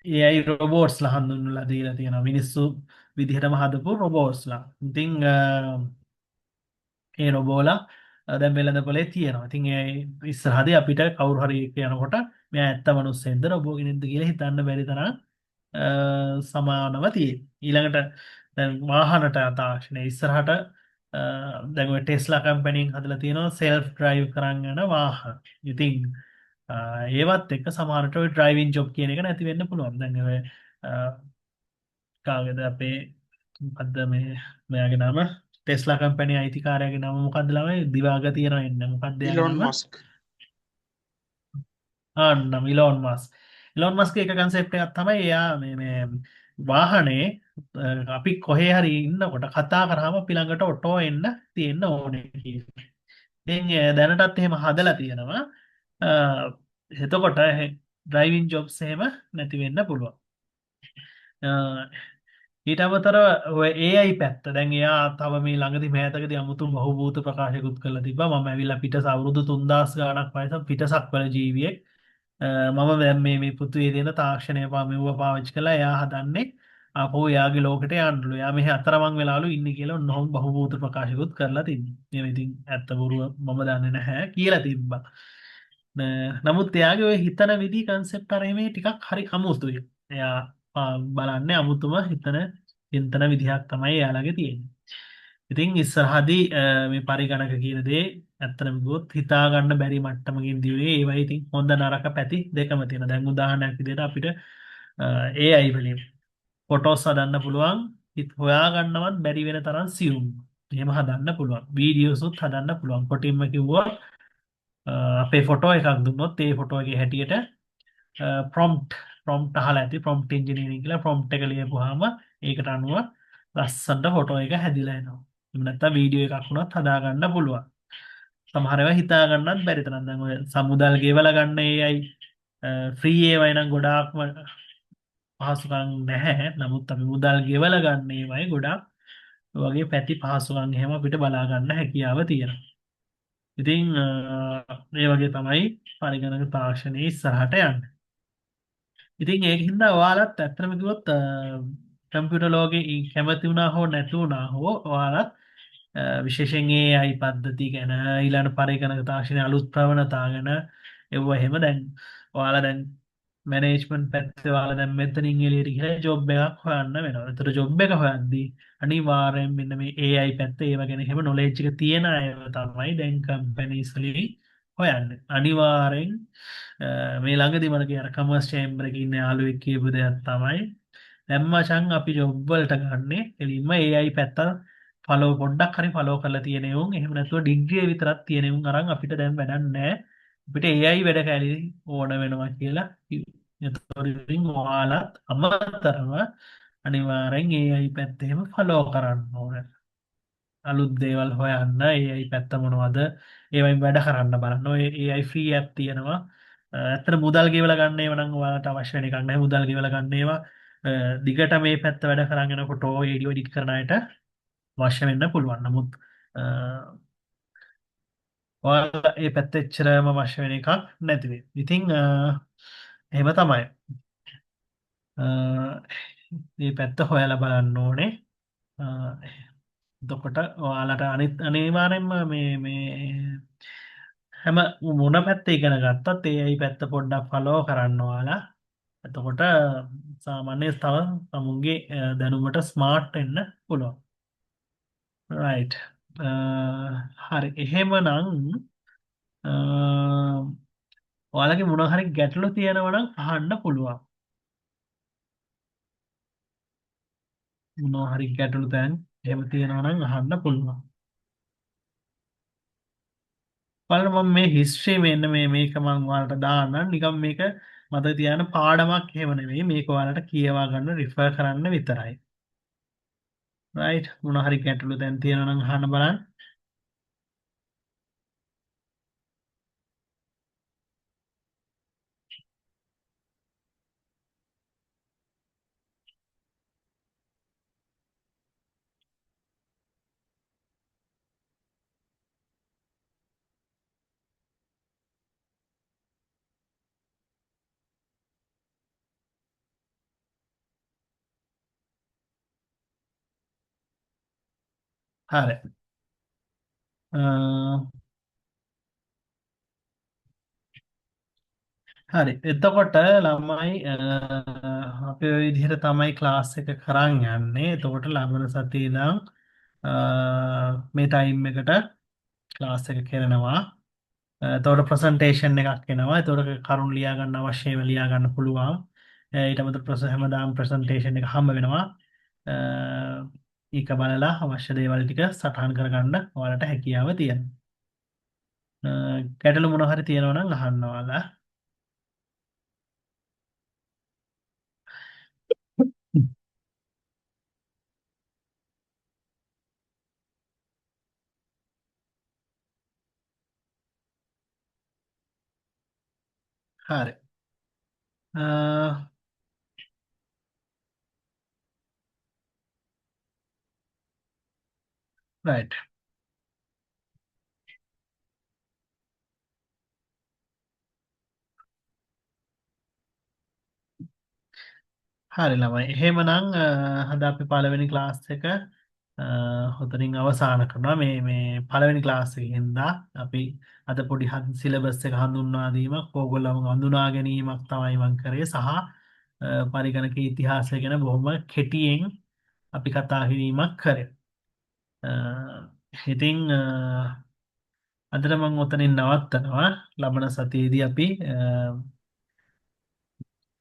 AI රොබෝට්ස්ලා හඳුන්වලා දීලා තියෙනවා. මිනිස්සු විදිහටම හදපු රොබෝට්ස්ලා. ඉතින් ඒ රොබෝලා දැන් වෙළඳපොලේ තියෙනවා. ඉතින් ඒ ඉස්සරහදී අපිට කවුරු හරි කියනකොට මෙයා ඇත්ත මිනිස්සෙක්ද රොබෝ කෙනෙක්ද කියලා හිතන්න බැරි තරම් සමානව තියෙනවා. ඊළඟට දැන් වාහන තාක්ෂණය ඉස්සරහට දැන් ඔය ටෙස්ලා කම්පැනිෙන් හදලා තියෙනවා සෙල්ෆ් ඩ්‍රයිව් කරන් යන වාහන. ඉතින් ඒවත් එක්ක සමහරට ඔය ඩ්‍රයිවිං ජොබ් කියන එක නැති වෙන්න පුළුවන්. දැන් ඔය කාගේද අපේ මොකද්ද මේ මෙයාගේ නම ටෙස්ලා කම්පැනි අයිතිකාරයාගේ නම මොකද්ද ළමයි දිවාග තියෙනවා එන්න මොකද්ද එයාගේ ඉලොන් නම මස්ක්. ආන්නම් ඉලෝන් මස්ක්. ඉලෝන් මස්ක්ගේ එක කන්සෙප්ට් එකක් තමයි එයා මේ වාහනේ අපි කොහේ හරි ඉන්නකොට කතා කරාම අපි ළඟට ඔටෝ එන්න තියෙන්න ඕනේ කියලා. ඉතින් දැනටත් එහෙම හදලා තියෙනවා. එතකොට ඩ්‍රයිවිං ජොබ්ස් එහෙම නැති වෙන්න පුළුවන්. ඊට අමතරව ඔය AI පැත්ත දැන් එයා තව මේ ළඟදී මෑතකදී අමුතු බහුභූත ප්‍රකාශයකුත් කරලා තිබ්බා. මම ඇවිල්ලා පිටස අවුරුදු 3000 ගාණක් වයසක පිටසක් වල ජීවියෙක්. මම දැන් මේ පෘථිවියේ තියෙන තාක්ෂණය මෙව්ව පාවිච්චි කරලා එයා හදන්නේ ආපහු එයාගේ ලෝකෙට යන්නලු. එයා මෙහි අතරමං වෙලාලු ඉන්නේ කියලා ඔන්නෝම බහුභූත ප්‍රකාශයකුත් කරලා තිබ්බා. මේ ඉතින් ඇත්ත බොරුව මම දන්නේ නැහැ කියලා තිබ්බා. නමුත් එයාගේ ඔය හිතන විදි කන්සෙප්ට් අර මේ ටිකක් හරි අමුතුයි. එයා බලන්නේ අමුතුම හිතන විදිහක් තමයි එයාලගේ තියෙන්නේ. ඉතින් ඉස්සරහදී මේ පරිගණක කියන දේ ඇත්තටම ගියොත් හිතා ගන්න බැරි මට්ටමකින් දියුනේ ඒවයි ඉතින් හොඳ නරක පැති දෙකම තියෙනවා. දැන් උදාහරණයක් විදිහට අපිට AI වලින් ෆොටෝස් හදන්න පුළුවන්. හොයා ගන්නවත් බැරි වෙන තරම් සියුම්. එහෙම හදන්න පුළුවන්. වීඩියෝස් උත් හදන්න පුළුවන්. කොටින්ම කිව්වොත් අපේ ෆොටෝ එකක් දුන්නොත් ඒ ෆොටෝ එකේ හැටියට ප්‍රොම්ප්ට් අහලා ඇති ප්‍රොම්ප්ට් ඉන්ජිනියරින් කියලා ප්‍රොම්ප්ට් එක ලියපුවාම ඒකට අනුව ලස්සනට ෆොටෝ එක හැදිලා එනවා. එහෙම නැත්නම් වීඩියෝ එකක් වුණත් හදා ගන්න පුළුවන්. සමහර ඒවා හිතා ගන්නත් බැරි තරම් දැන් ඔය සමුදල් ගෙවලා ගන්න AI ෆ්‍රී ඒවා නම් ගොඩාක්ම පහසුකම් නැහැ. නමුත් අපි මුදල් ගෙවලා ගන්න ඒවායි ගොඩාක් වගේ පැති පහසුකම් එහෙම අපිට බලා ගන්න හැකියාව තියෙනවා. ඉතින් මේ වගේ තමයි පරිගණක තාක්ෂණයේ ඉස්සරහට යන්නේ. ඉතින් ඒක හින්දා ඔයාලත් ඇත්තටම කිව්වොත් කම්පියුටර් ලෝකේ කැමති වුණා හෝ නැති වුණා හෝ ඔයාලත් විශේෂයෙන් AI පද්ධති ගැන ඊළඟ පරිගණක තාක්ෂණයේ අලුත් ප්‍රවණතා ගැන ඒව එහෙම දැන් ඔයාලා දැන් මැනේජ්මන්ට් පැත්තේ ඔයාලා දැන් මෙතනින් එළියට ගිහලා ජොබ් එකක් හොයන්න වෙනවා. ඒතර ජොබ් එක හොයද්දී අනිවාර්යෙන් මෙන්න මේ AI පැත්ත ඒව ගැන එහෙම නොලෙජ් එක තියෙන අය තමයි දැන් කම්පැනිස් වලින් හොයන්නේ. අනිවාර්යෙන් මේ ළඟදී මම කියන කමර්ස් චේම්බර් එකේ ඉන්න යාළුවෙක් කියපු දෙයක් තමයි දැන් මචං අපි ජොබ් වලට ගන්නේ එළින්ම AI පැත්ත ෆලෝ පොඩ්ඩක් හරි ෆලෝ කරලා තියෙන උන් එහෙම නැතුව ඩිග්‍රිය විතරක් තියෙන උන් අරන් අපිට දැන් වැඩක් නැහැ. අපිට AI වැඩ කැලි ඕන වෙනවා කියලා එතකොට ඉතින් ඔයාලත් අමතරව අනිවාර්යෙන් AI පැත්ත එහෙම ෆලෝ කරන්න ඕනේ. අලුත් දේවල් හොයන්න AI පැත්ත මොනවද ඒවයින් වැඩ කරන්න බලන්න. ඔය AI ෆ්‍රී ඇප් තියෙනවා. ඇත්තට මුදල් ගෙවලා ගන්න ඒවා නම් ඔයාලට අවශ්‍ය වෙන එකක් නැහැ. මුදල් ගෙවලා ගන්න ඒවා දිගට මේ පැත්ත වැඩ කරන් යනකොට වීඩියෝ එඩිට් කරන අයට අවශ්‍ය වෙන්න පුළුවන්. නමුත් අ, ඔයාලා ඒ පැත්ත එච්චරම අවශ්‍ය වෙන එකක් නැති වෙයි. ඉතින් එහෙම තමයි. අ, මේ පැත්ත හොයලා බලන්න ඕනේ. අ, එතකොට ඔයාලට අනිවාර්යෙන්ම මේ හැම මොන පැත්ත ඉගෙන ගත්තත් ඒ පැත්ත පොඩ්ඩක් ෆලෝ කරන්න ඔයාලා. එතකොට සාමාන්‍ය තව තමුන්ගේ දැනුමට ස්මාර්ට් වෙන්න පුළුවන්. රයිට්. හරි. එහෙමනම් අ, ඔයාලගේ මොන හරි ගැටලු තියෙනවා නම් අහන්න පුළුවන්. මොනවා හරි ගැටලු දැන් එහෙම තියෙනවා නම් අහන්න පුළුවන්. බලන්න මම මේ හිස්ටරි මෙන්න මේක මම ඔයාලට දාන්නම්. නිකන් මේක මතක තියාගන්න පාඩමක් එහෙම නෙමෙයි. මේක ඔයාලට කියවා ගන්න රිෆර් කරන්න විතරයි. රයිට්. මොනවා හරි ගැටලු දැන් තියෙනවා නම් අහන්න බලන්න. හරි. අ, හරි. එතකොට ළමයි අපි ඔය විදිහට තමයි ක්ලාස් එක කරන් යන්නේ. එතකොට ලබන සතියේ ඉඳන් මේ ටයිම් එකට ක්ලාස් එක කරනවා. එතකොට ප්‍රසන්ටේෂන් එකක් එනවා. එතකොට කරුණු ලියා ගන්න අවශ්‍ය ඒවා ලියා ගන්න පුළුවන්. ඊට අමතරව හැමදාම ප්‍රසන්ටේෂන් එක හම්බ වෙනවා. ඒක බලලා අවශ්‍ය දේවල් ටික සටහන් කරගන්න ඔයාලට හැකියාව තියෙනවා. ගැටලු මොනවා හරි තියෙනවා නම් අහන්න ඔයාලා. හරි. රයිට්. හරි ළමයි. එහෙමනම් අද අපි පළවෙනි ක්ලාස් එක ඔතනින් අවසන් කරනවා. මේ පළවෙනි ක්ලාස් එකේ හින්දා අපි අද පොඩි සිලබස් එක හඳුන්වා දීමක් ඕගොල්ලෝම හඳුනා ගැනීමක් තමයි මම කරේ සහ පරිගණක ඉතිහාසය ගැන බොහොම කෙටියෙන් අපි කතා කිරීමක් කරේ. ඉතින් අදට මම ඔතනින් නවත්තනවා. ලබන සතියේදී අපි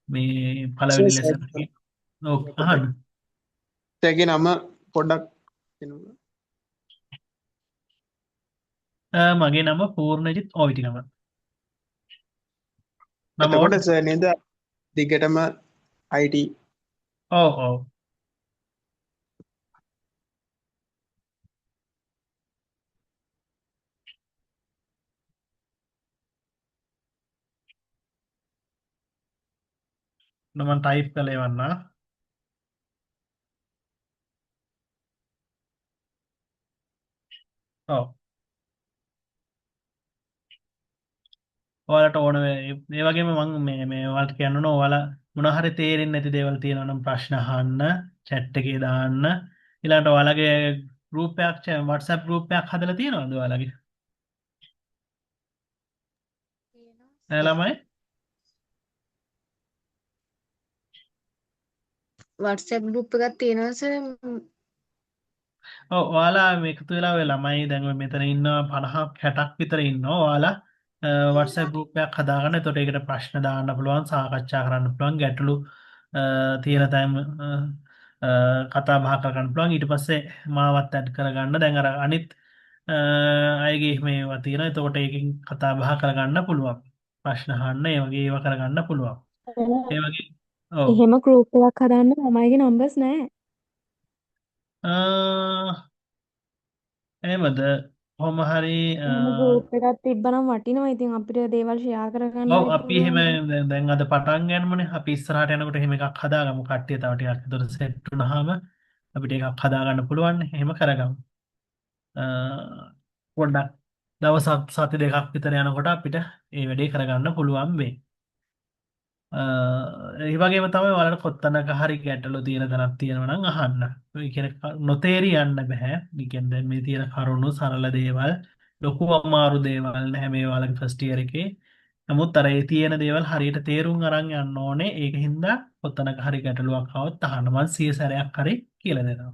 මේ පළවෙනි ලෙසන් එකේ ඔව් අහන්න. තැගේ නම පොඩ්ඩක් කියනවා. මගේ නම පූර්ණජිත් ඔයිටිනම. නම එතකොට සර් නේද දිගටම IT ඔව් ඔව්. මම ටයිප් කරලා එවන්න. ඔව්. ඔයාලට ඕන ඒ වගේම මම මේ ඔයාලට කියන්න ඕන ඔයාලා මොනවා හරි තේරෙන්නේ නැති දේවල් තියෙනවා නම් ප්‍රශ්න අහන්න chat එකේ දාන්න. ඊළඟට ඔයාලගේ group එකක් WhatsApp group එකක් හදලා තියෙනවද ඔයාලගේ? ළමයි WhatsApp group එකක් තියෙනවා සර්. ඔව් ඔයාලා මේක එකතු වෙලා ඔය ළමයි දැන් ඔය මෙතන ඉන්නවා 50ක් 60ක් විතර ඉන්නවා. ඔයාලා WhatsApp group එකක් හදාගන්න. එතකොට ඒකට ප්‍රශ්න දාන්න පුළුවන්, සාකච්ඡා කරන්න පුළුවන්, ගැටලු තියෙන තැන් කතා බහ කරගන්න පුළුවන්. ඊට පස්සේ මාවත් ඇඩ් කරගන්න. දැන් අර අනිත් අයගේ මේවා තියෙනවා. එතකොට ඒකෙන් කතා බහ කරගන්න පුළුවන්. ප්‍රශ්න අහන්න, ඒ වගේ ඒවා කරගන්න පුළුවන්. ඒ වගේ ඔව්. එහෙම ගෲප් එකක් හදන්න ළමයිගේ නම්බර්ස් නැහැ. එහෙමද? කොහොම හරි එහෙම ගෲප් එකක් තිබ්බනම් වටිනවා. ඉතින් අපිට දේවල් ෂෙයා කරගන්න ඔව් හරි අපි එහෙම පුළුවන්. දැන් අද පටන් ගන්නමනේ. අපි ඉස්සරහට යනකොට එහෙම එකක් හදාගමු. කට්ටිය තව ටිකක් විතර සෙට් වුණාම අපිට එකක් හදාගන්න පුළුවන්. එහෙම කරගමු. අ, පොඩ්ඩක් දවසක් සති දෙකක් විතර යනකොට අපිට ඒ වැඩේ කරගන්න පුළුවන් වෙයි. ඒ වගේම තමයි ඔයාලට කොත්තනක හරි ගැටලු තියෙන තැනක් තියෙනවා නම් අහන්න. ඒ කියන්නේ නොතේරි යන්න බෑ. ඒ කියන්නේ දැන් මේ තියෙන කරුණු සරල දේවල්, ලොකු අමාරු දේවල් නැහැ මේ ඔයාලගේ ෆස්ට් ඉයර් එකේ. නමුත් අර ඒ තියෙන දේවල් හරියට තේරුම් අරන් යන්න ඕනේ. ඒකින්ද කොත්තනක හරි ගැටලුවක් આવොත් අහන්න. මම 100 සැරයක් හරි කියලා දෙනවා.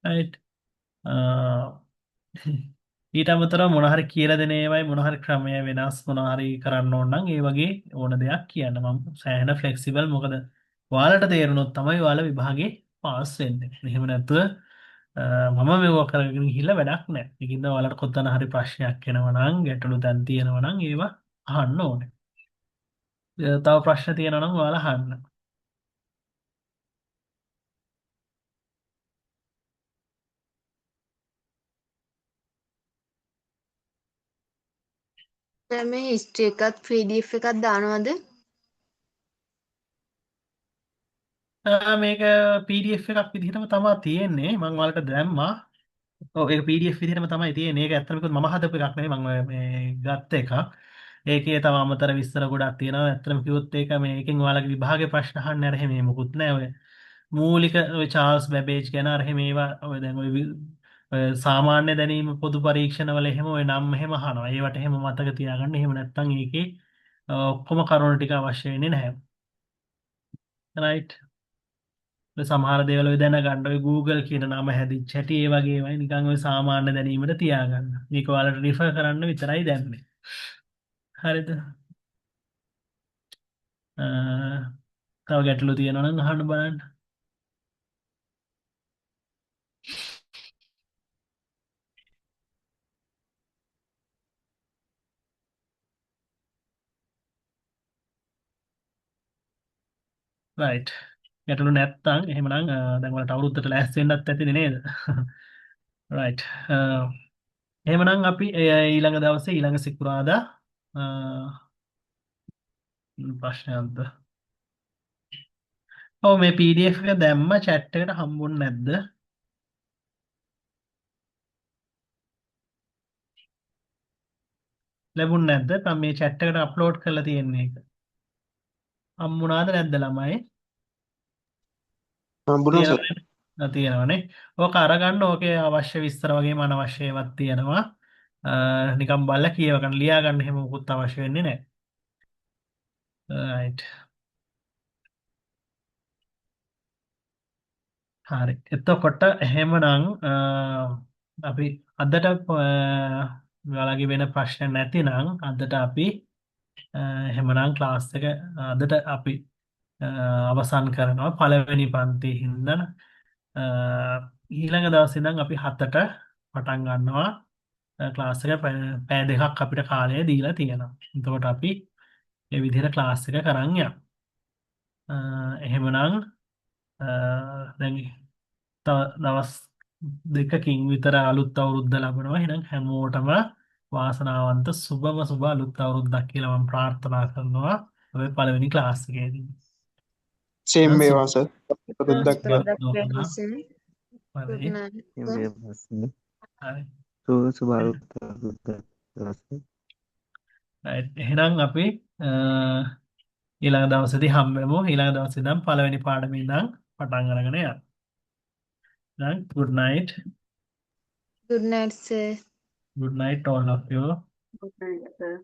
right ඊට අමතරව මොන හරි කියලා දෙන ඒවායි මොන හරි ක්‍රමය වෙනස් මොන හරි කරන්න ඕන නම් ඒ වගේ ඕන දෙයක් කියන්න. මම සෑහෙන ෆ්ලෙක්සිබල්. මොකද ඔයාලට තේරුණොත් තමයි ඔයාලා විභාගේ පාස් වෙන්නේ. එහෙම නැතුව මම මේව කරගෙන ගිහිල්ලා වැඩක් නැහැ. ඒකින්ද ඔයාලට කොතන හරි ප්‍රශ්නයක් එනවා නම් ගැටලු දැන් තියෙනවා නම් ඒවා අහන්න ඕනේ. තව ප්‍රශ්න තියෙනවා නම් ඔයාලා අහන්න. දැන් මේ හිස්ටරි එකත් PDF එකක් දානවද? මේක PDF එකක් විදිහටම තමයි තියෙන්නේ. මම ඔයාලට දැම්මා. ඔව් ඒක PDF විදිහටම තමයි තියෙන්නේ. ඒක ඇත්තටම කිව්වොත් මම හදපු එකක් නෙවෙයි. මම මේ ගත්ත එකක්. ඒකේ තව අමතර විස්තර ගොඩක් තියෙනවා. ඇත්තටම කිව්වොත් ඒක මේකෙන් ඔයාලගේ විභාගේ ප්‍රශ්න අහන්න අර එහෙම මොකුත් නෑ. ඔය මූලික ඔය චාල්ස් බැබේජ් ගැන අර එහෙම ඒවා ඔය දැන් ඔය සාමාන්‍ය දැනීම පොදු පරීක්ෂණවල එහෙම ඔය නම් එහෙම අහනවා. ඒවට එහෙම මතක තියාගන්න. එහෙම නැත්නම් ඒකේ ඔක්කොම කරුණු ටික අවශ්‍ය වෙන්නේ නැහැ. right සමහර දේවල් ඔය දැනගන්න ඔය Google කියන නම හැදිච්ච හැටි ඒ වගේ ඒවායි නිකන් ඔය සාමාන්‍ය දැනීමට තියාගන්න. මේක ඔයාලට රිෆර් කරන්න විතරයි දැම්මේ. හරිද? අ, තව ගැටලු තියෙනවා නම් අහන්න බලන්න. right ගැටලු නැත්තම් එහෙමනම් දැන් ඔයාලට අවුරුද්දට ලෑස්ති වෙන්නත් ඇතිනේ නේද? right එහෙමනම් අපි ඊළඟ දවසේ ඊළඟ සිකුරාදා අ, ප්‍රශ්නයක්ද? ඔව් මේ PDF එක දැම්ම chat එකට හම්බුනේ නැද්ද? ලැබුණ නැද්ද? මම මේ chat එකට අප්ලෝඩ් කරලා තියෙන්නේ ඒක. හම්බුණාද නැද්ද ළමයි? හම්බුණා සර්. තියෙනවනේ. ඕක අරගන්න ඕකේ අවශ්‍ය විස්තර වගේම අනවශ්‍ය ඒවාත් තියෙනවා. නිකන් බලලා කියව ගන්න ලියා ගන්න එහෙම මොකුත් අවශ්‍ය වෙන්නේ නැහැ. right හරි. එතකොට එහෙමනම් අපි අදට ඔයාලගේ වෙන ප්‍රශ්න නැතිනම් අදට අපි එහෙමනම් ක්ලාස් එක අදට අපි අවසන් කරනවා පළවෙනි පන්තියේ හින්දා ඊළඟ දවසේ ඉඳන් අපි 7ට පටන් ගන්නවා ක්ලාස් එක පැය දෙකක් අපිට කාලය දීලා තියෙනවා. එතකොට අපි මේ විදිහට ක්ලාස් එක කරන් යනවා. එහෙමනම් දැන් තව දවස් දෙකකින් විතර අලුත් අවුරුද්ද ලබනවා. එහෙනම් හැමෝටම වාසනාවන්ත සුබම සුබ අලුත් අවුරුද්දක් කියලා මම ප්‍රාර්ථනා කරනවා. ඔය පළවෙනි ක්ලාස් එකේදී. සේම් නම් වේවා සර්. පොදොද්දක් සුබ කියලා. ලෝකනා. Good හරි. night. මේ ප්‍රශ්නේ හරි. සුබ right. එහෙනම් අපි ඊළඟ දවසේදී හම්බෙමු. ඊළඟ දවසේ ඉඳන් පළවෙනි පාඩමේ ඉඳන් පටන් අරගෙන යන්න. right. Good night. Good night, sir. Good night all of you. Good night, sir.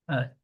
Right.